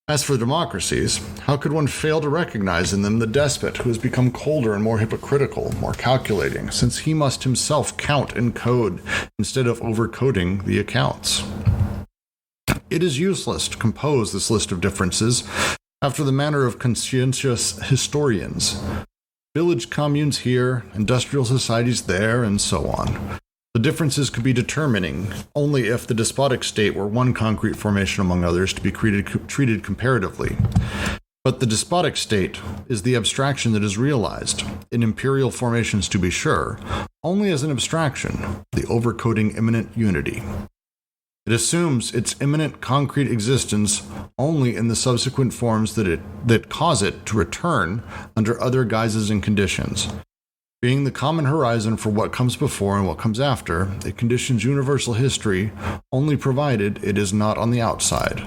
As for democracies, how could one fail to recognize in them the despot who has become colder and more hypocritical, more calculating, since he must himself count and code instead of overcoding the accounts? It is useless to compose this list of differences after the manner of conscientious historians. Village communes here, industrial societies there, and so on. The differences could be determining only if the despotic state were one concrete formation among others to be treated comparatively. But the despotic state is the abstraction that is realized, in imperial formations to be sure, only as an abstraction, the overcoating immanent unity. It assumes its immanent concrete existence only in the subsequent forms that cause it to return under other guises and conditions. Being the common horizon for what comes before and what comes after, it conditions universal history only provided it is not on the outside,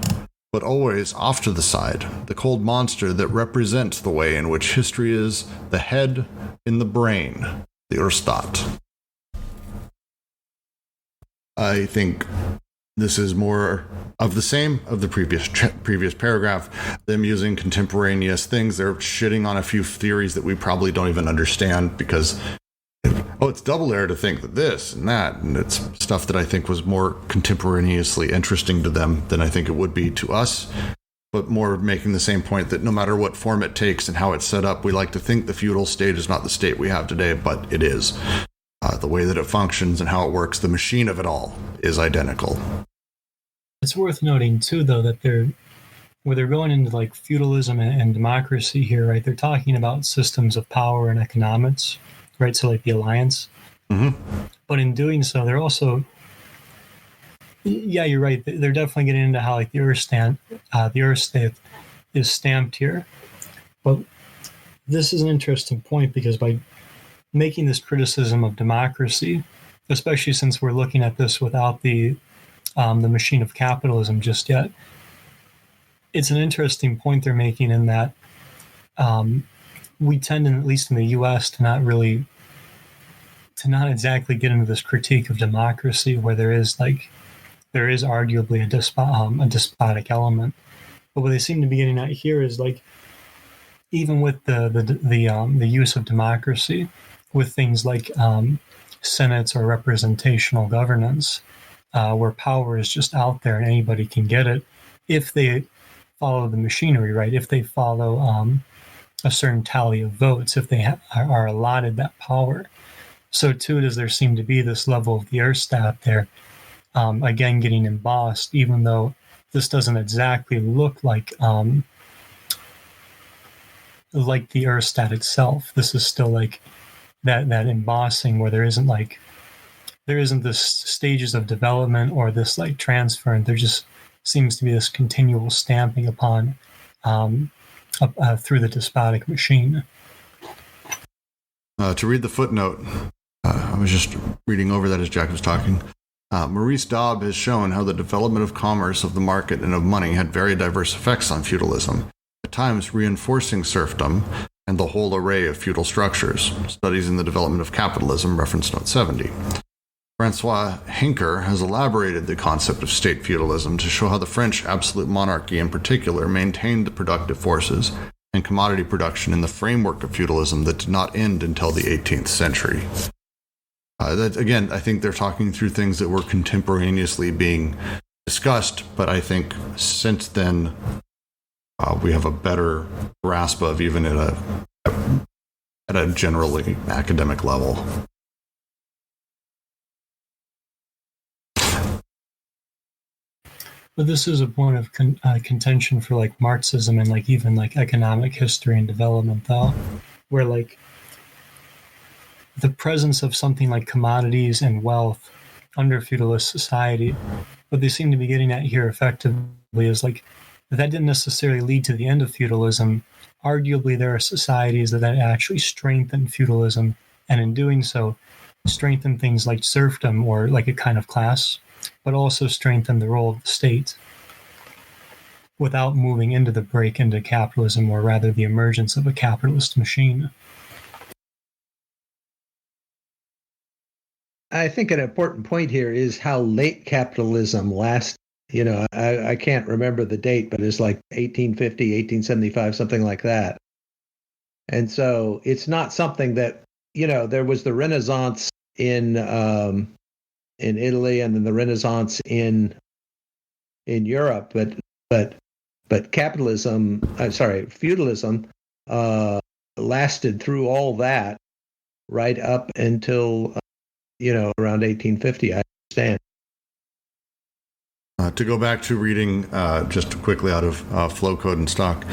but always off to the side, the cold monster that represents the way in which history is the head in the brain, the UrStaat. I think this is more of the same of the previous paragraph, them using contemporaneous things. They're shitting on a few theories that we probably don't even understand because, it's double error to think that this and that, and it's stuff that I think was more contemporaneously interesting to them than I think it would be to us, but more making the same point that no matter what form it takes and how it's set up, we like to think the feudal state is not the state we have today, but it is. The way that it functions and how it works, the machine of it all, is identical. It's worth noting too, though, that where they're going into like feudalism and democracy here, right? They're talking about systems of power and economics, right? So like the alliance. Mm-hmm. But in doing so, they're also, yeah, you're right. They're definitely getting into how like the UrStaat is stamped here. But this is an interesting point because by making this criticism of democracy, especially since we're looking at this without the machine of capitalism just yet, it's an interesting point they're making in that we tend, at least in the U.S., to not exactly get into this critique of democracy where there is arguably a despotic element. But what they seem to be getting at here is like even with the use of democracy, with things like senates or representational governance, where power is just out there and anybody can get it if they follow the machinery, right? If they follow a certain tally of votes, if they are allotted that power. So too does there seem to be this level of the UrStaat there, again getting embossed, even though this doesn't exactly look like the UrStaat itself. This is still like that embossing where there isn't this stages of development or this like transfer, and there just seems to be this continual stamping upon through the despotic machine. To read the footnote, I was just reading over that as Jack was talking. Maurice Daub has shown how the development of commerce, of the market, and of money had very diverse effects on feudalism, at times reinforcing serfdom and the whole array of feudal structures. Studies in the Development of Capitalism, reference note 70. Francois Henker has elaborated the concept of state feudalism to show how the French absolute monarchy in particular maintained the productive forces and commodity production in the framework of feudalism that did not end until the 18th century. That, again, I think they're talking through things that were contemporaneously being discussed, but I think since then we have a better grasp of, even at a generally academic level. But this is a point of contention for like Marxism and like even like economic history and development, though, where like the presence of something like commodities and wealth under feudalist society, what they seem to be getting at here effectively is like that didn't necessarily lead to the end of feudalism. Arguably, there are societies that actually strengthen feudalism, and in doing so, strengthen things like serfdom or like a kind of class, but also strengthen the role of the state without moving into the break into capitalism, or rather the emergence of a capitalist machine. I think an important point here is how late capitalism lasted. You know, I can't remember the date, but it's like 1850, 1875, something like that. And so it's not something that, you know, there was the Renaissance in Italy and then the Renaissance in Europe, but feudalism lasted through all that right up until around 1850. I understand. To go back to reading just quickly out of Flow Code and Stock,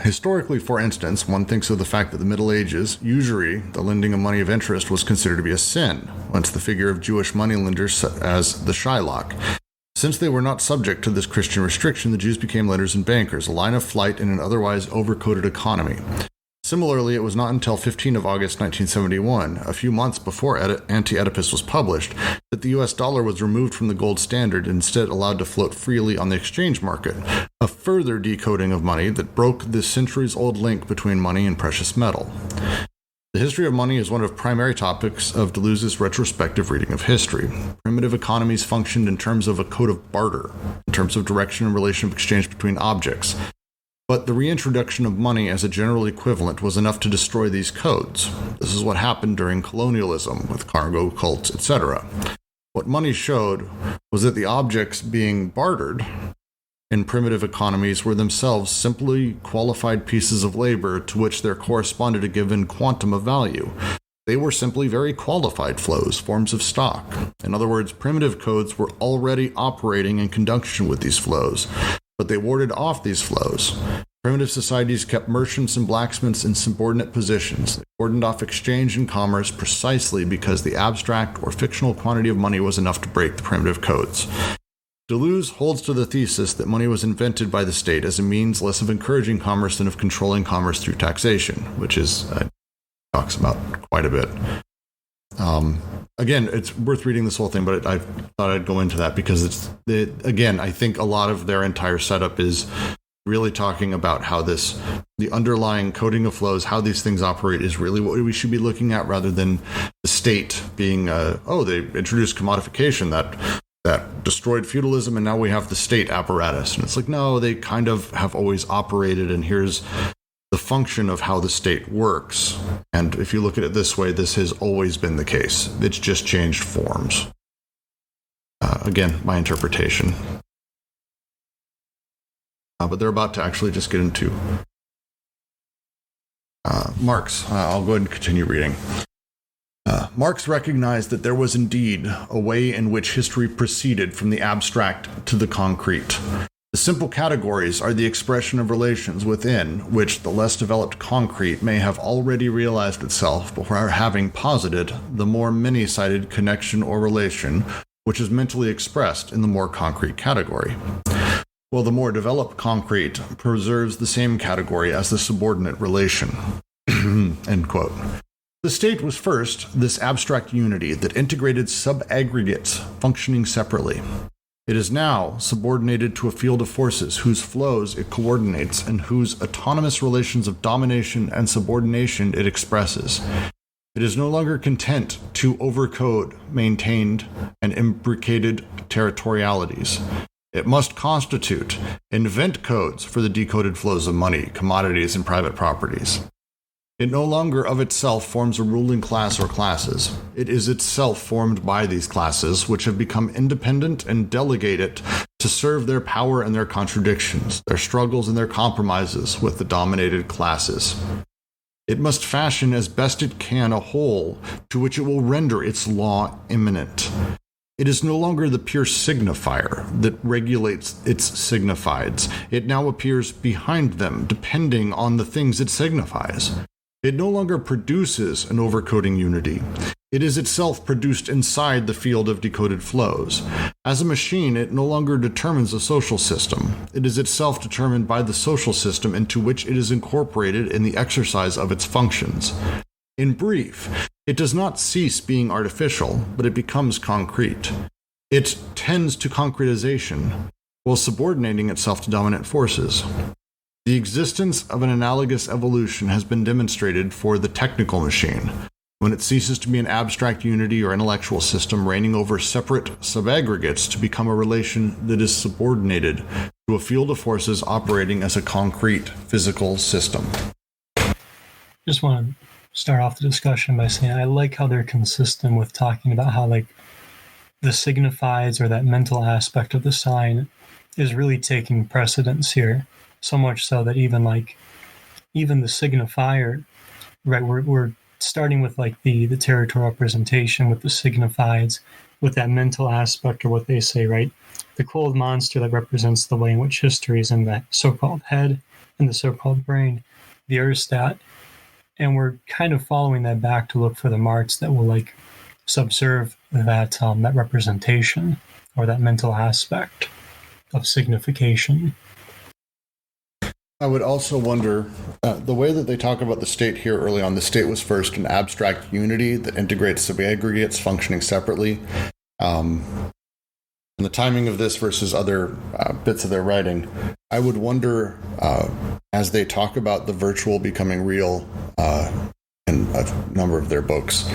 Historically, for instance, one thinks of the fact that the Middle Ages, usury, the lending of money of interest, was considered to be a sin, once the figure of Jewish moneylenders as the Shylock. Since they were not subject to this Christian restriction, the Jews became lenders and bankers, a line of flight in an otherwise overcoded economy. Similarly, it was not until 15 of August 1971, a few months before Anti-Oedipus was published, that the US dollar was removed from the gold standard and instead allowed to float freely on the exchange market, a further decoding of money that broke the centuries-old link between money and precious metal. The history of money is one of primary topics of Deleuze's retrospective reading of history. Primitive economies functioned in terms of a code of barter, in terms of direction and relation of exchange between objects. But the reintroduction of money as a general equivalent was enough to destroy these codes. This is what happened during colonialism, with cargo cults, etc. What money showed was that the objects being bartered in primitive economies were themselves simply qualified pieces of labor to which there corresponded a given quantum of value. They were simply very qualified flows, forms of stock. In other words, primitive codes were already operating in conjunction with these flows, but they warded off these flows. Primitive societies kept merchants and blacksmiths in subordinate positions. They cordoned off exchange and commerce precisely because the abstract or fictional quantity of money was enough to break the primitive codes. Deleuze holds to the thesis that money was invented by the state as a means less of encouraging commerce than of controlling commerce through taxation, which is talks about quite a bit. Again, it's worth reading this whole thing, but I thought I'd go into that because I think a lot of their entire setup is really talking about how the underlying coding of flows, how these things operate, is really what we should be looking at, rather than the state being, they introduced commodification that destroyed feudalism, and now we have the state apparatus. And it's like, no, they kind of have always operated, and here's the function of how the state works. And if you look at it this way, this has always been the case. It's just changed forms. Again, my interpretation. But they're about to actually just get into Marx. I'll go ahead and continue reading. Marx recognized that there was indeed a way in which history proceeded from the abstract to the concrete. The simple categories are the expression of relations within which the less developed concrete may have already realized itself before having posited the more many-sided connection or relation which is mentally expressed in the more concrete category. While the more developed concrete preserves the same category as the subordinate relation. End quote. The state was first this abstract unity that integrated sub-aggregates functioning separately. It is now subordinated to a field of forces whose flows it coordinates and whose autonomous relations of domination and subordination it expresses. It is no longer content to overcode maintained and imbricated territorialities. It must invent codes for the decoded flows of money, commodities, and private properties. It no longer of itself forms a ruling class or classes. It is itself formed by these classes, which have become independent and delegate it to serve their power and their contradictions, their struggles and their compromises with the dominated classes. It must fashion as best it can a whole to which it will render its law immanent. It is no longer the pure signifier that regulates its signifieds. It now appears behind them, depending on the things it signifies. It no longer produces an overcoding unity. It is itself produced inside the field of decoded flows. As a machine, it no longer determines a social system. It is itself determined by the social system into which it is incorporated in the exercise of its functions. In brief, it does not cease being artificial, but it becomes concrete. It tends to concretization, while subordinating itself to dominant forces. The existence of an analogous evolution has been demonstrated for the technical machine, when it ceases to be an abstract unity or intellectual system reigning over separate subaggregates to become a relation that is subordinated to a field of forces operating as a concrete physical system. Just want to start off the discussion by saying I like how they're consistent with talking about how the signifieds or that mental aspect of the sign is really taking precedence here. So much so that even the signifier, right? We're starting with the territorial representation with the signifieds, with that mental aspect, or what they say, right? The cold monster that represents the way in which history is in the so-called head, in the so-called brain, the UrStaat, and we're kind of following that back to look for the marks that will like subserve that that representation or that mental aspect of signification. I would also wonder, the way that they talk about the state here early on, the state was first an abstract unity that integrates subaggregates functioning separately. And the timing of this versus other bits of their writing, I would wonder, as they talk about the virtual becoming real in a number of their books,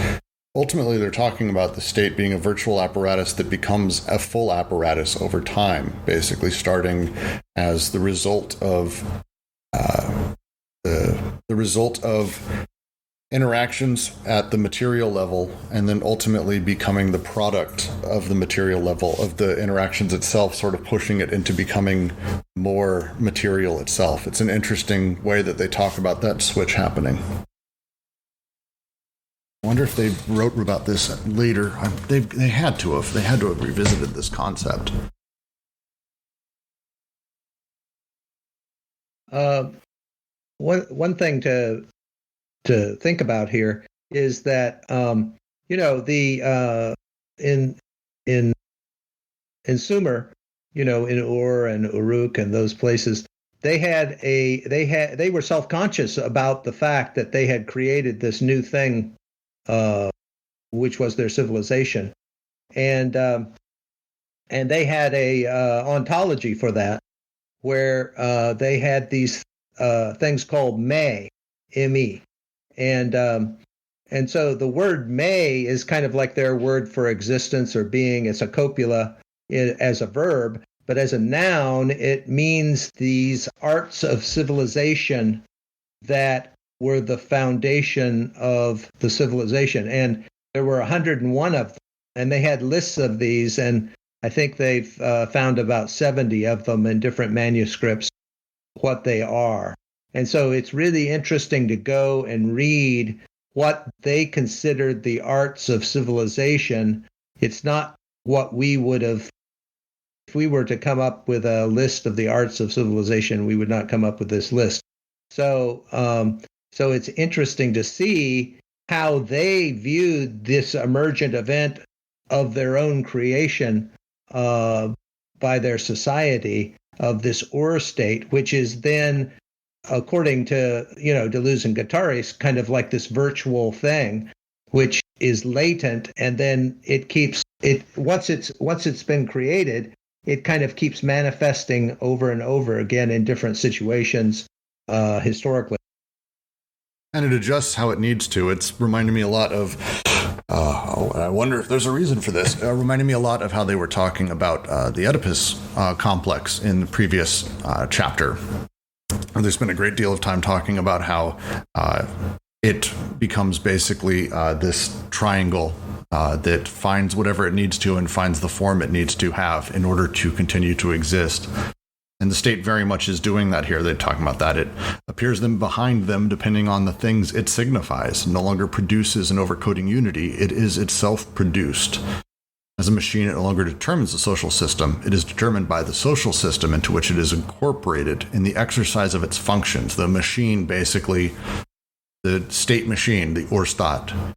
ultimately they're talking about the state being a virtual apparatus that becomes a full apparatus over time, basically starting as the result of the result of interactions at the material level, and then ultimately becoming the product of the material level of the interactions itself, sort of pushing it into becoming more material itself. It's an interesting way that they talk about that switch happening. I wonder if they wrote about this later. They had to have. They had to have revisited this concept. One thing to think about here is that the in Sumer, in Ur and Uruk and those places, they were self-conscious about the fact that they had created this new thing, which was their civilization, and they had a ontology for that, where they had these things called me, M-E. And so the word may is kind of like their word for existence or being. It's a copula as a verb, but as a noun, it means these arts of civilization that were the foundation of the civilization. And there were 101 of them, and they had lists of these, and I think they've found about 70 of them in different manuscripts, what they are. And so it's really interesting to go and read what they considered the arts of civilization. It's not what we would have, if we were to come up with a list of the arts of civilization, we would not come up with this list. So it's interesting to see how they viewed this emergent event of their own creation by their society of this Ur state, which is then, according to Deleuze and Guattari, kind of like this virtual thing, which is latent, and then it keeps it once it's been created, it kind of keeps manifesting over and over again in different situations historically. And it adjusts how it needs to. It's reminding me a lot of, I wonder if there's a reason for this. Reminding me a lot of how they were talking about the Oedipus complex in the previous chapter. And there's been a great deal of time talking about how it becomes basically this triangle that finds whatever it needs to and finds the form it needs to have in order to continue to exist. And the state very much is doing that here. They're talking about that. It appears them behind them depending on the things it signifies. No longer produces an overcoding unity. It is itself produced. As a machine, it no longer determines the social system. It is determined by the social system into which it is incorporated in the exercise of its functions. The machine, basically, the state machine, the UrStaat,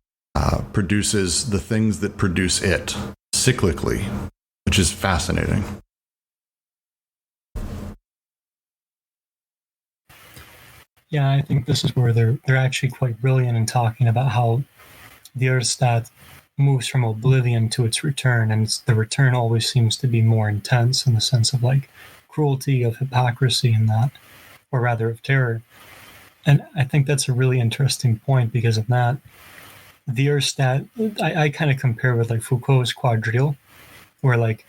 produces the things that produce it cyclically, which is fascinating. Yeah, I think this is where they're actually quite brilliant in talking about how the UrStaat moves from oblivion to its return, and the return always seems to be more intense in the sense of like cruelty, of hypocrisy, and that, or rather of terror. And I think that's a really interesting point because of that. The UrStaat, I kind of compare with like Foucault's quadrille, where like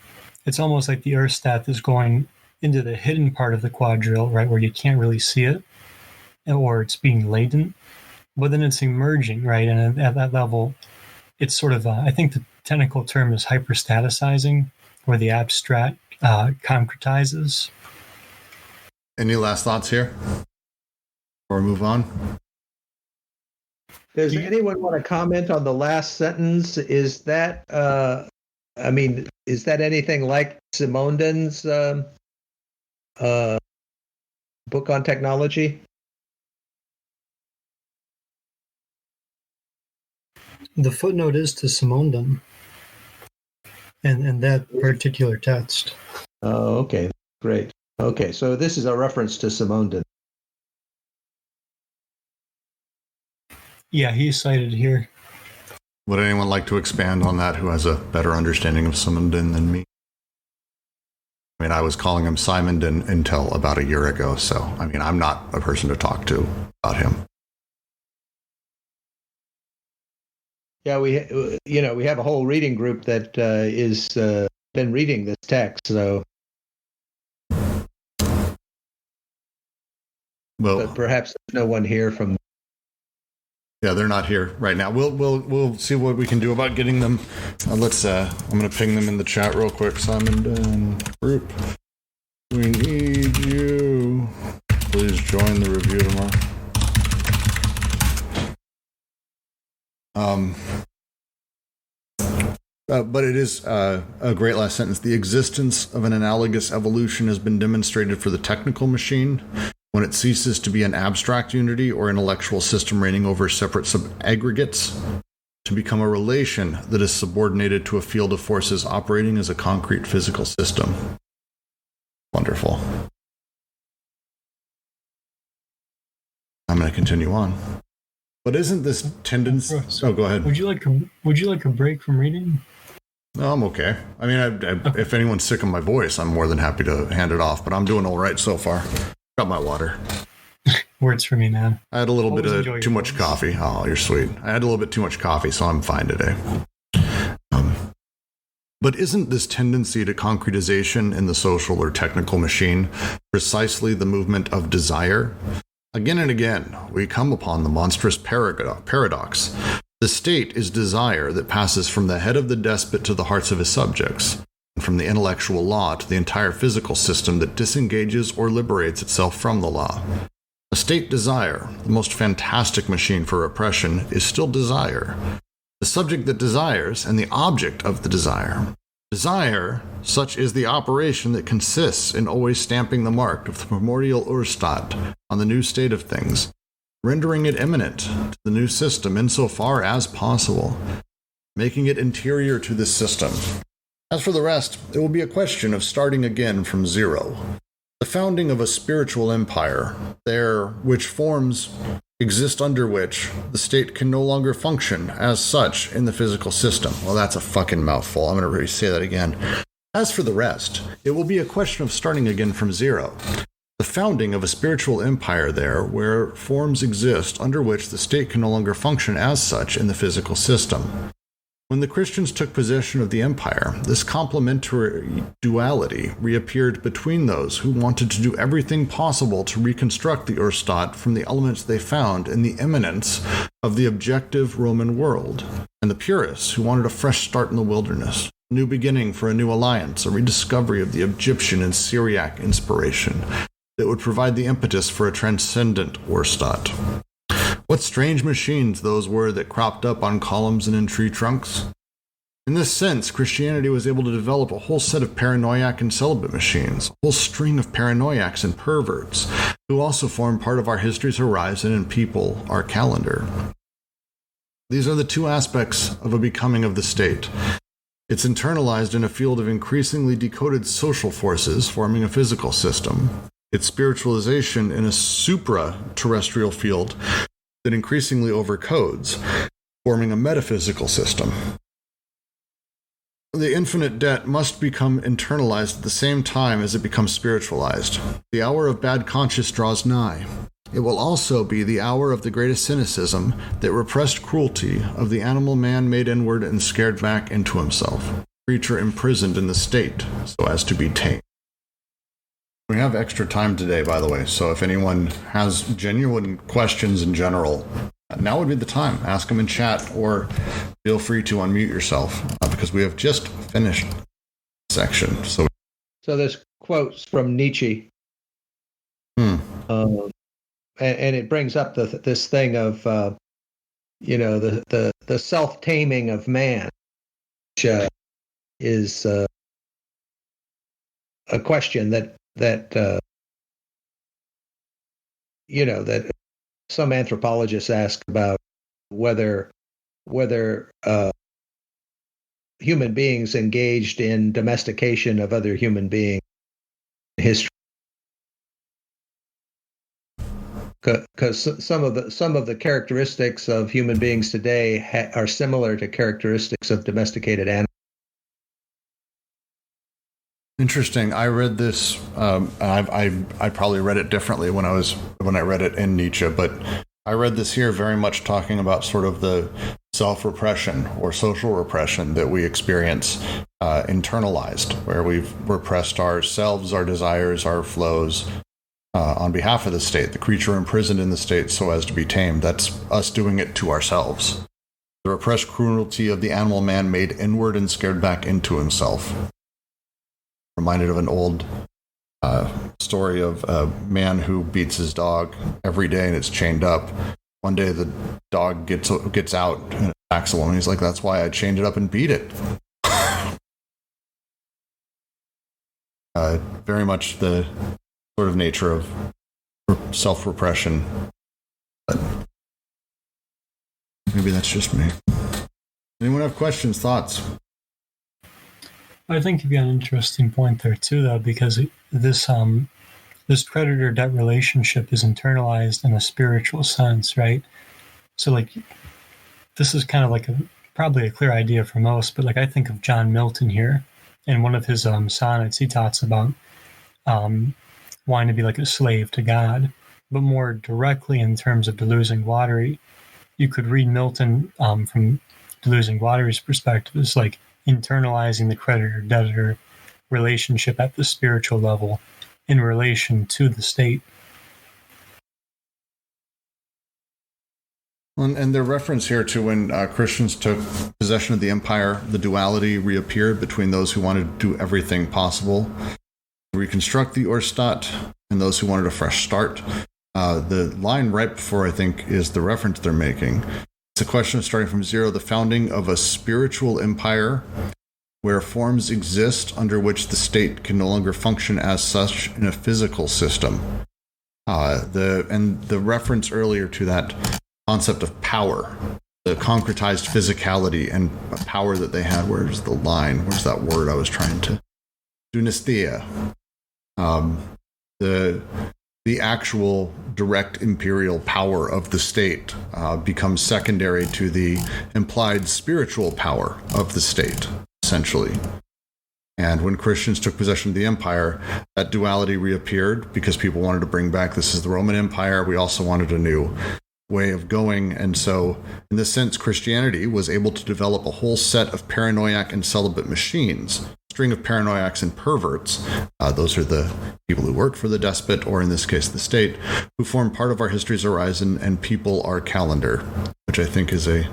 it's almost like the UrStaat is going into the hidden part of the quadrille, right, where you can't really see it, or it's being latent, but then it's emerging, right? And at that level, it's sort of, I think the technical term is hyperstaticizing, where the abstract concretizes. Any last thoughts here before we move on? Does anyone want to comment on the last sentence? Is that, is that anything like Simondon's book on technology? The footnote is to Simondon and that particular text. Oh, okay, great. Okay, so this is a reference to Simondon. Yeah, he's cited here. Would anyone like to expand on that who has a better understanding of Simondon than me? I mean, I was calling him Simondon until about a year ago, so I mean, I'm not a person to talk to about him. Yeah, we have a whole reading group that is been reading this text. So, but perhaps there's no one here from. Yeah, they're not here right now. We'll see what we can do about getting them. I'm gonna ping them in the chat real quick. Simondon group, we need you. Please join the review tomorrow. But it is a great last sentence. The existence of an analogous evolution has been demonstrated for the technical machine when it ceases to be an abstract unity or intellectual system reigning over separate subaggregates to become a relation that is subordinated to a field of forces operating as a concrete physical system. Wonderful. I'm going to continue on. But isn't this tendency? Oh, go ahead. Would you like a break from reading? No, I'm okay. I mean, if anyone's sick of my voice, I'm more than happy to hand it off. But I'm doing all right so far. Got my water. Words for me, man. I had a little bit of too much coffee. Oh, you're sweet. I had a little bit too much coffee, so I'm fine today. But isn't this tendency to concretization in the social or technical machine precisely the movement of desire? Again and again, we come upon the monstrous paradox. The state is desire that passes from the head of the despot to the hearts of his subjects, and from the intellectual law to the entire physical system that disengages or liberates itself from the law. A state desire, the most fantastic machine for repression, is still desire. The subject that desires and the object of the desire. Desire, such is the operation that consists in always stamping the mark of the Primordial Urstat on the new state of things, rendering it imminent to the new system insofar as possible, making it interior to this system. As for the rest, it will be a question of starting again from zero. The founding of a spiritual empire, there which forms exist under which the state can no longer function as such in the physical system. Well, that's a fucking mouthful. I'm going to say that again. As for the rest, it will be a question of starting again from zero. The founding of a spiritual empire there where forms exist under which the state can no longer function as such in the physical system. When the Christians took possession of the empire, this complementary duality reappeared between those who wanted to do everything possible to reconstruct the Urstat from the elements they found in the immanence of the objective Roman world, and the purists who wanted a fresh start in the wilderness, a new beginning for a new alliance, a rediscovery of the Egyptian and Syriac inspiration that would provide the impetus for a transcendent Urstat. What strange machines those were that cropped up on columns and in tree trunks. In this sense, Christianity was able to develop a whole set of paranoiac and celibate machines, a whole string of paranoiacs and perverts, who also form part of our history's horizon and people our calendar. These are the two aspects of a becoming of the state. It's internalized in a field of increasingly decoded social forces forming a physical system. Its spiritualization in a supra-terrestrial field that increasingly overcodes, forming a metaphysical system. The infinite debt must become internalized at the same time as it becomes spiritualized. The hour of bad conscience draws nigh. It will also be the hour of the greatest cynicism, that repressed cruelty of the animal man made inward and scared back into himself, creature imprisoned in the state so as to be tamed. We have extra time today, by the way, so if anyone has genuine questions in general, now would be the time. Ask them in chat, or feel free to unmute yourself, because we have just finished the section. So there's quotes from Nietzsche, and it brings up this thing of the self-taming of man, which is a question that that some anthropologists ask about whether human beings engaged in domestication of other human beings in history, because some of the characteristics of human beings today are similar to characteristics of domesticated animals. Interesting. I read this. I probably read it differently when I read it in Nietzsche, but I read this here very much talking about sort of the self-repression or social repression that we experience internalized, where we've repressed ourselves, our desires, our flows on behalf of the state, the creature imprisoned in the state so as to be tamed. That's us doing it to ourselves. The repressed cruelty of the animal man made inward and scared back into himself. Reminded of an old story of a man who beats his dog every day and it's chained up. One day the dog gets out and attacks a woman. He's like, "That's why I chained it up and beat it." Very much the sort of nature of self-repression. But maybe that's just me. Anyone have questions, thoughts? I think you've got an interesting point there too, though, because this predator-debt relationship is internalized in a spiritual sense, right? So, like, this is kind of like probably a clear idea for most, but like I think of John Milton here. In one of his sonnets, he talks about wanting to be like a slave to God, but more directly in terms of Deleuze and Guattari, you could read Milton from Deleuze and Guattari's perspective as like internalizing the creditor-debtor relationship at the spiritual level in relation to the state. And their reference here to when Christians took possession of the empire, the duality reappeared between those who wanted to do everything possible to reconstruct the UrStaat and those who wanted a fresh start. The line right before, I think, is the reference they're making. It's a question of starting from zero, the founding of a spiritual empire where forms exist under which the state can no longer function as such in a physical system. The reference earlier to that concept of power, the concretized physicality and power that they had. Where's the line? Where's that word I was trying to? Dynastia. The actual direct imperial power of the state becomes secondary to the implied spiritual power of the state, essentially. And when Christians took possession of the empire, that duality reappeared because people wanted to bring back, this is the Roman Empire, we also wanted a new way of going. And so, in this sense, Christianity was able to develop a whole set of paranoiac and celibate machines, string of paranoiacs and perverts. Those are the people who work for the despot, or in this case, the state, who form part of our history's horizon and people our calendar, which I think is a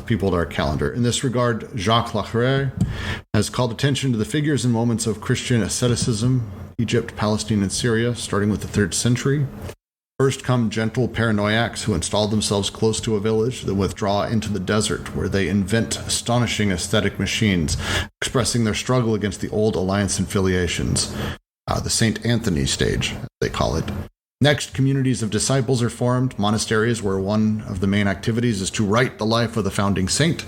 people to our calendar. In this regard, Jacques Lacarre has called attention to the figures and moments of Christian asceticism, Egypt, Palestine, and Syria, starting with the 3rd century. First come gentle paranoiacs who install themselves close to a village, then withdraw into the desert, where they invent astonishing aesthetic machines, expressing their struggle against the old alliance and filiations. The St. Anthony stage, as they call it. Next, communities of disciples are formed, monasteries where one of the main activities is to write the life of the founding saint.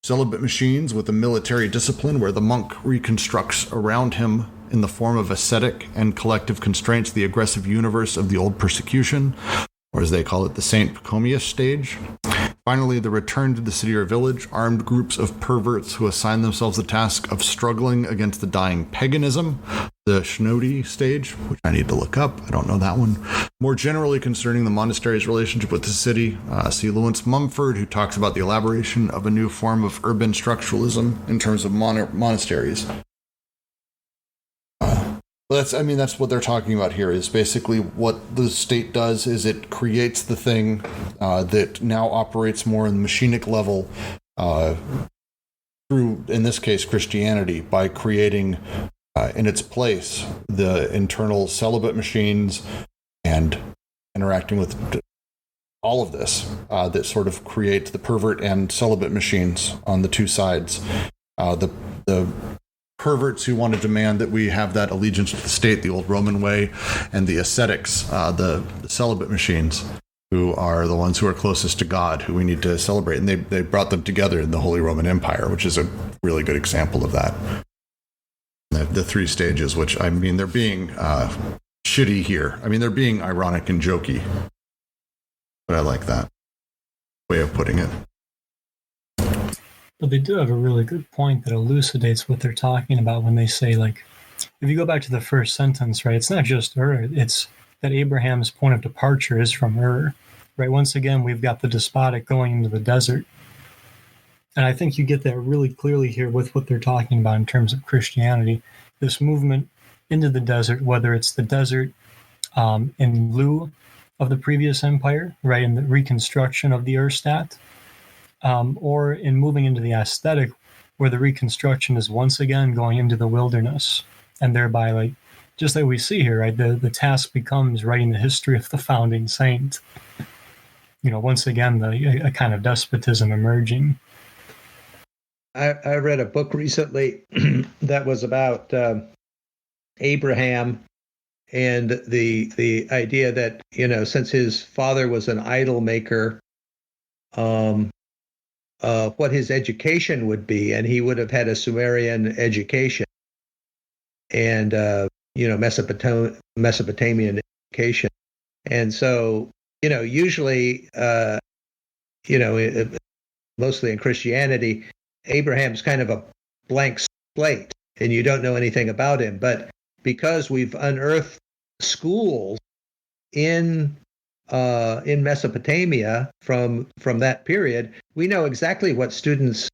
Celibate machines with a military discipline where the monk reconstructs around him in the form of ascetic and collective constraints the aggressive universe of the old persecution, or as they call it, the St. Pachomius stage. Finally, the return to the city or village, armed groups of perverts who assign themselves the task of struggling against the dying paganism, the Schnodi stage, which I need to look up. I don't know that one. More generally concerning the monastery's relationship with the city, see Lewis Mumford, who talks about the elaboration of a new form of urban structuralism in terms of monasteries. That's what they're talking about here, is basically what the state does is it creates the thing that now operates more in the machinic level through, in this case, Christianity, by creating in its place the internal celibate machines and interacting with all of this that sort of creates the pervert and celibate machines on the two sides. The perverts who want to demand that we have that allegiance to the state, the old Roman way, and the ascetics, the celibate machines, who are the ones who are closest to God, who we need to celebrate. And they brought them together in the Holy Roman Empire, which is a really good example of that. The three stages, which, I mean, they're being shitty here. I mean, they're being ironic and jokey. But I like that way of putting it. But they do have a really good point that elucidates what they're talking about when they say, like, if you go back to the first sentence, right, it's not just Ur, it's that Abraham's point of departure is from Ur, right? Once again, we've got the despotic going into the desert. And I think you get that really clearly here with what they're talking about in terms of Christianity. This movement into the desert, whether it's the desert in lieu of the previous empire, right, in the reconstruction of the UrStaat, or in moving into the aesthetic, where the reconstruction is once again going into the wilderness, and thereby, like, just like we see here, right, the task becomes writing the history of the founding saint. You know, once again, a kind of despotism emerging. I read a book recently that was about Abraham and the idea that, you know, since his father was an idol maker, what his education would be, and he would have had a Sumerian education and you know, Mesopotamian education. And so, you know, usually you know, mostly in Christianity, Abraham's kind of a blank slate and you don't know anything about him. But because we've unearthed schools in Mesopotamia from that period, we know exactly what students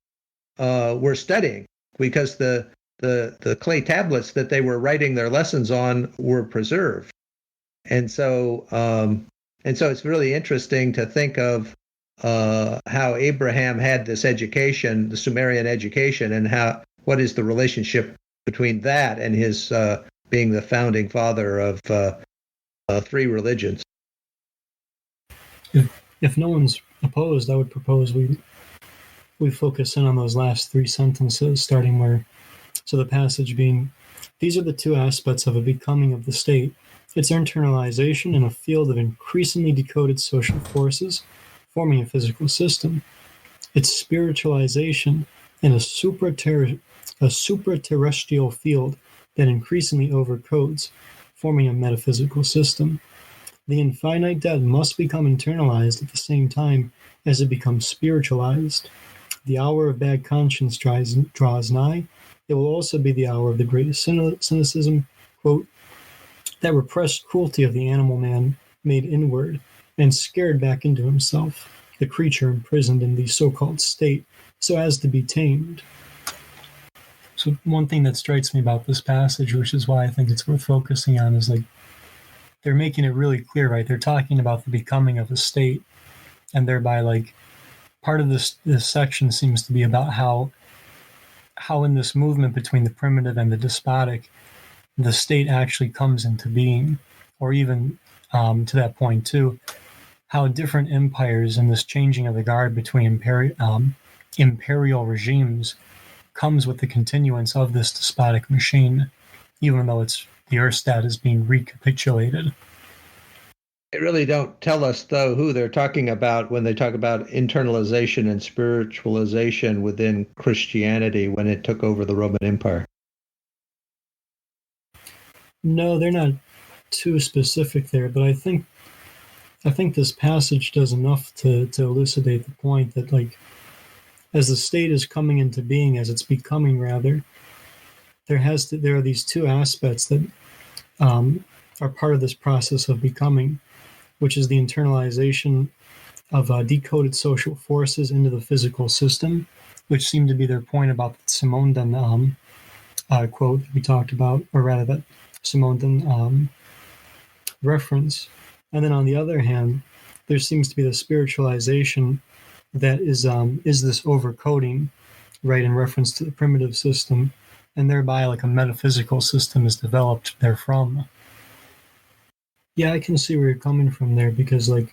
were studying, because the clay tablets that they were writing their lessons on were preserved. And so it's really interesting to think of how Abraham had this education, the Sumerian education, and what is the relationship between that and his being the founding father of three religions. If no one's opposed, I would propose we focus in on those last three sentences, starting where, so the passage being, these are the two aspects of a becoming of the state: its internalization in a field of increasingly decoded social forces forming a physical system, its spiritualization in a supraterrestrial field that increasingly overcodes, forming a metaphysical system. The infinite dead must become internalized at the same time as it becomes spiritualized. The hour of bad conscience draws nigh. It will also be the hour of the greatest cynicism, quote, that repressed cruelty of the animal man made inward and scared back into himself, the creature imprisoned in the so-called state, so as to be tamed. So one thing that strikes me about this passage, which is why I think it's worth focusing on, is like, they're making it really clear, right? They're talking about the becoming of a state, and thereby, like, part of this section seems to be about how in this movement between the primitive and the despotic, the state actually comes into being, or even to that point too, how different empires and this changing of the guard between imperial regimes comes with the continuance of this despotic machine, even though the UrStaat is being recapitulated. They really don't tell us, though, who they're talking about when they talk about internalization and spiritualization within Christianity when it took over the Roman Empire. No, they're not too specific there, but I think this passage does enough to elucidate the point that, like, as the state is coming into being, as it's becoming rather, there are these two aspects that are part of this process of becoming, which is the internalization of decoded social forces into the physical system, which seemed to be their point about the Simondon quote that we talked about, or rather that Simondon reference. And then on the other hand, there seems to be the spiritualization that is this overcoding, right, in reference to the primitive system, and thereby like a metaphysical system is developed therefrom. Yeah, I can see where you're coming from there, because like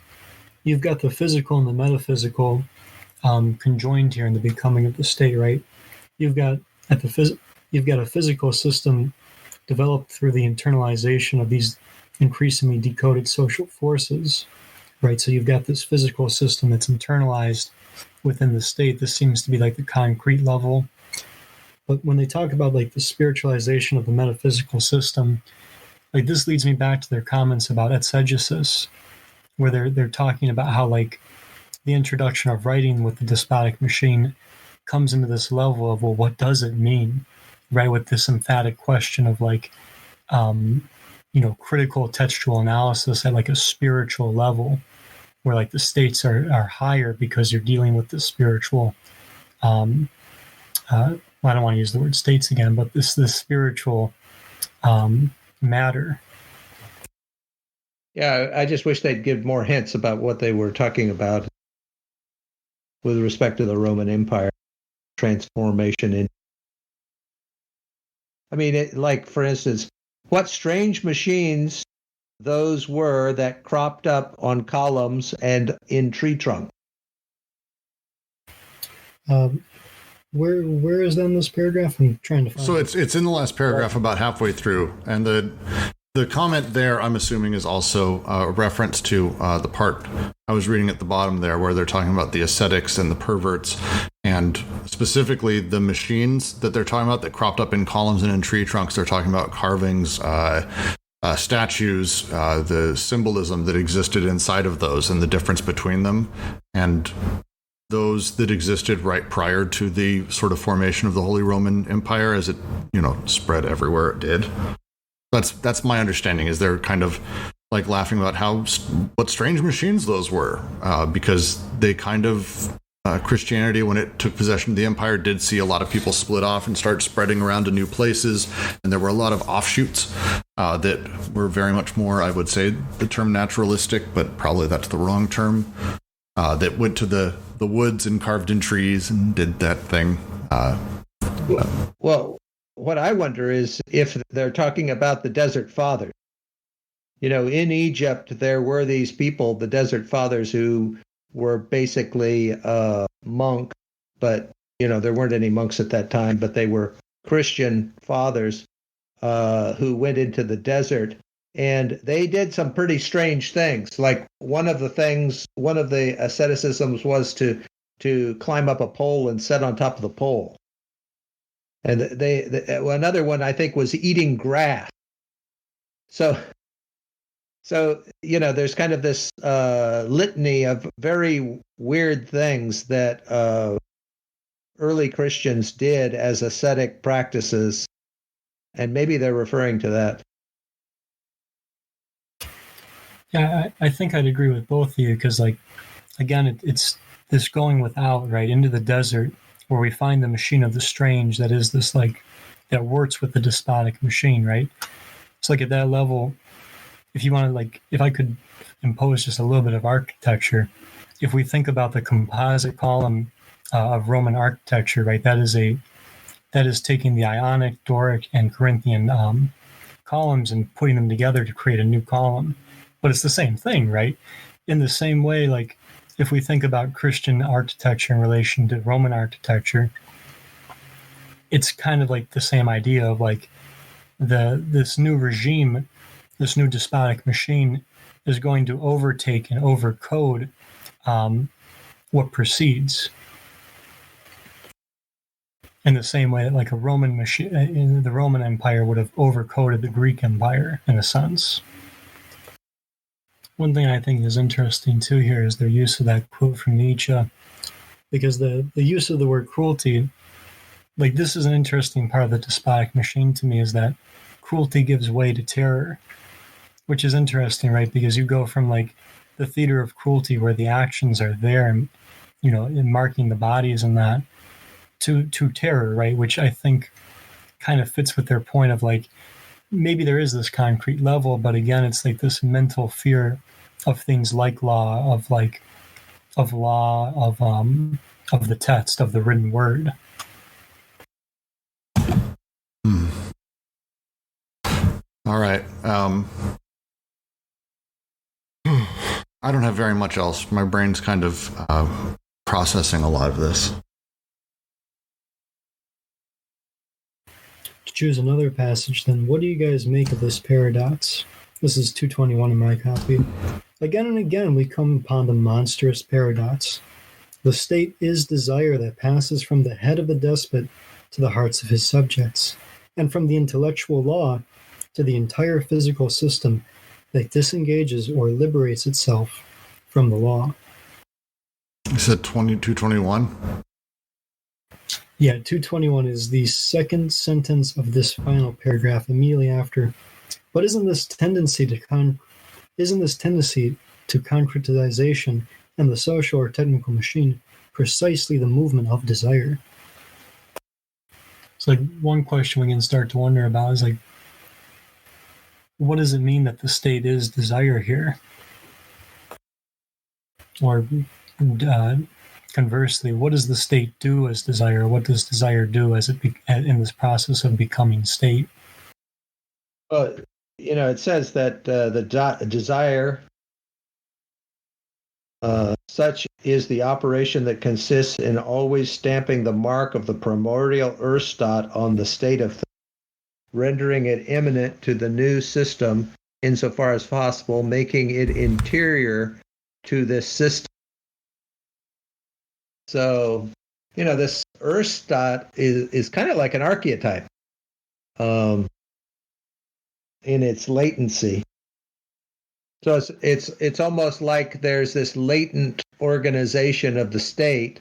you've got the physical and the metaphysical conjoined here in the becoming of the state, right? You've got you've got a physical system developed through the internalization of these increasingly decoded social forces, right? So you've got this physical system that's internalized within the state. This seems to be like the concrete level. But when they talk about like the spiritualization of the metaphysical system, like this leads me back to their comments about exegesis, where they're talking about how like the introduction of writing with the despotic machine comes into this level of, well, what does it mean, right? With this emphatic question of like, critical textual analysis at like a spiritual level, where like the states are higher because you're dealing with the spiritual. I don't want to use the word states again, but this spiritual matter. Yeah, I just wish they'd give more hints about what they were talking about with respect to the Roman Empire transformation. Like, for instance, what strange machines those were that cropped up on columns and in tree trunks. Where is that in this paragraph? I'm trying to find So it's in the last paragraph, about halfway through, and the comment there, I'm assuming, is also a reference to the part I was reading at the bottom there, where they're talking about the ascetics and the perverts, and specifically the machines that they're talking about that cropped up in columns and in tree trunks. They're talking about carvings, statues, the symbolism that existed inside of those, and the difference between them, and those that existed right prior to the sort of formation of the Holy Roman Empire as it, spread everywhere it did. That's my understanding, is they're kind of like laughing about what strange machines those were, because they kind of, Christianity, when it took possession of the empire, did see a lot of people split off and start spreading around to new places. And there were a lot of offshoots that were very much more, I would say, the term naturalistic, but probably that's the wrong term, that went to the woods and carved in trees and did that thing. Well, what I wonder is if they're talking about the Desert Fathers. In Egypt, there were these people, the Desert Fathers, who were basically monk, but, there weren't any monks at that time, but they were Christian fathers who went into the desert. And they did some pretty strange things. Like one of the asceticisms was to climb up a pole and sit on top of the pole. And another one, I think, was eating grass. So there's kind of this litany of very weird things that early Christians did as ascetic practices, and maybe they're referring to that. Yeah, I think I'd agree with both of you, because, like, again, it's this going without, right, into the desert, where we find the machine of the strange that is this, like, that works with the despotic machine, right? It's like at that level, if you want to, like, if I could impose just a little bit of architecture, if we think about the composite column of Roman architecture, right, that is taking the Ionic, Doric, and Corinthian columns and putting them together to create a new column. But it's the same thing, right? In the same way, like, if we think about Christian architecture in relation to Roman architecture, it's kind of like the same idea of, like, this new regime, this new despotic machine is going to overtake and overcode what precedes. In the same way that, like, a Roman machine, the Roman Empire would have overcoded the Greek Empire in a sense. One thing I think is interesting too here is their use of that quote from Nietzsche, because the use of the word cruelty, like, this is an interesting part of the despotic machine to me, is that cruelty gives way to terror, which is interesting, right? Because you go from, like, the theater of cruelty where the actions are there and, in marking the bodies and that, to terror, right? Which I think kind of fits with their point of, like, maybe there is this concrete level, but again, it's like this mental fear of things like law, of the text, of the written word. All right. I don't have very much else. My brain's kind of processing a lot of this. to choose another passage, then what do you guys make of this paradox? This is 221 in my copy. Again and again we come upon the monstrous paradox. The state is desire that passes from the head of the despot to the hearts of his subjects, and from the intellectual law to the entire physical system that disengages or liberates itself from the law. You said 221? Yeah, 221 is the second sentence of this final paragraph immediately after. But isn't this tendency to concretization and the social or technical machine precisely the movement of desire? So, one question we can start to wonder about is what does it mean that the state is desire here? Or conversely, what does the state do as desire? What does desire do as in this process of becoming state? Well, it says that the desire, such is the operation that consists in always stamping the mark of the primordial Urstat on the state of things, rendering it immanent to the new system insofar as possible, making it interior to this system. So, this Urstat is kind of like an archetype in its latency. So it's almost like there's this latent organization of the state,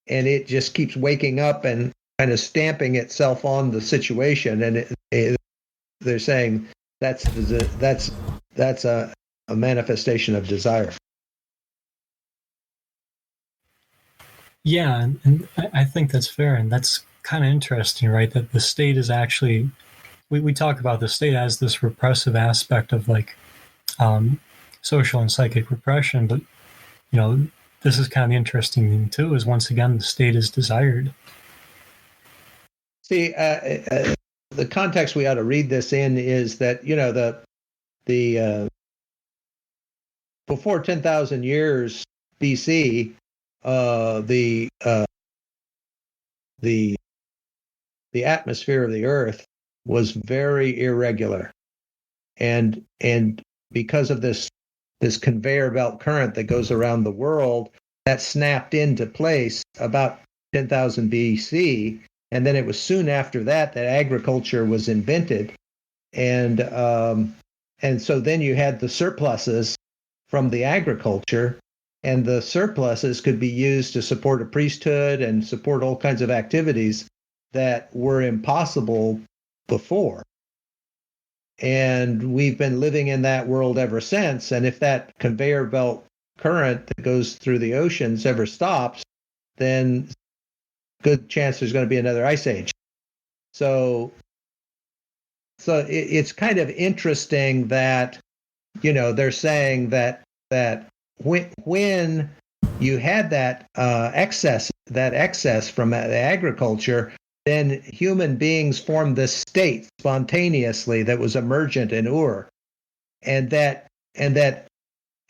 and it just keeps waking up and kind of stamping itself on the situation. And they're saying that's a manifestation of desire. Yeah, and I think that's fair, and that's kind of interesting, right? That the state is actually, we talk about the state as this repressive aspect of social and psychic repression, but this is kind of the interesting thing too. Is once again the state is desired. See, the context we ought to read this in is that the before 10,000 years BC, the atmosphere of the Earth was very irregular, and because of this conveyor belt current that goes around the world, that snapped into place about 10,000 BC, and then it was soon after that agriculture was invented, and so then you had the surpluses from the agriculture, and the surpluses could be used to support a priesthood and support all kinds of activities that were impossible before. And we've been living in that world ever since. And if that conveyor belt current that goes through the oceans ever stops, then good chance there's going to be another ice age. So it's kind of interesting that, they're saying that when you had that excess from the agriculture, then human beings formed this state spontaneously that was emergent in Ur, and that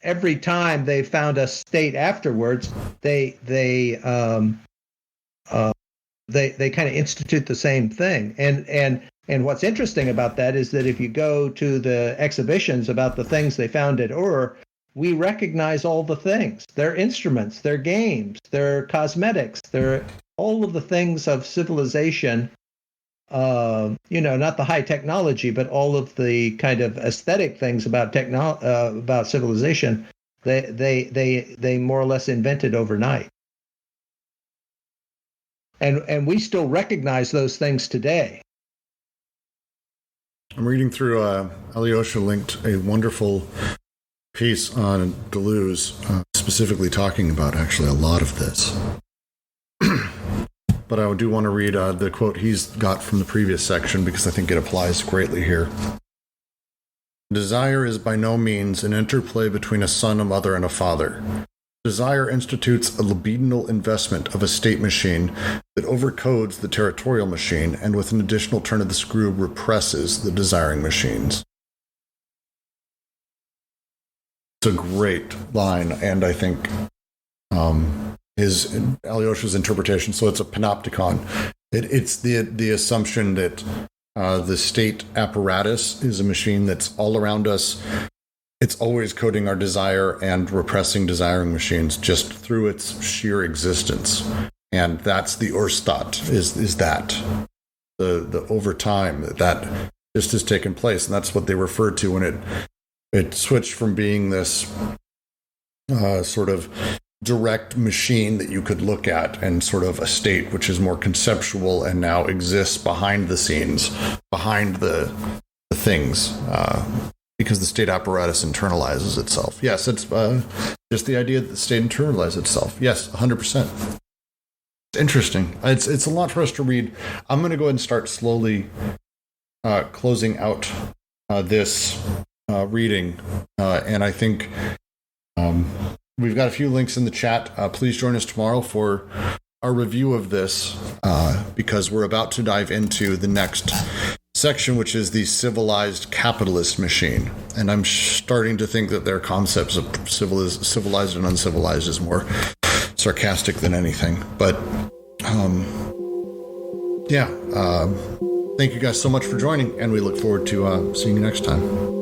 every time they found a state afterwards, they kind of institute the same thing. And what's interesting about that is that if you go to the exhibitions about the things they found at Ur, we recognize all the things. They're instruments, they're games, they're cosmetics, they're all of the things of civilization, not the high technology, but all of the kind of aesthetic things about about civilization, they more or less invented overnight. And we still recognize those things today. I'm reading through, Alyosha linked a wonderful piece on Deleuze, specifically talking about actually a lot of this. But I do want to read the quote he's got from the previous section because I think it applies greatly here. Desire is by no means an interplay between a son, a mother, and a father. Desire institutes a libidinal investment of a state machine that overcodes the territorial machine and with an additional turn of the screw represses the desiring machines. It's a great line, and I think Alyosha's interpretation. So it's a panopticon. It's the assumption that The state apparatus is a machine that's all around us. It's always coding our desire and repressing desiring machines just through its sheer existence. And that's the UrStaat, is that. The over time that just has taken place. And that's what they referred to when it switched from being this sort of direct machine that you could look at and sort of a state which is more conceptual and now exists behind the scenes, behind the things, because the state apparatus internalizes itself. Yes, it's just the idea that the state internalizes itself. Yes, 100%. It's interesting. It's a lot for us to read. I'm going to go ahead and start slowly closing out this reading, and I think we've got a few links in the chat. Please join us tomorrow for our review of this, because we're about to dive into the next section, which is the civilized capitalist machine. And I'm starting to think that their concepts of civilized and uncivilized is more sarcastic than anything. But thank you guys so much for joining, and we look forward to seeing you next time.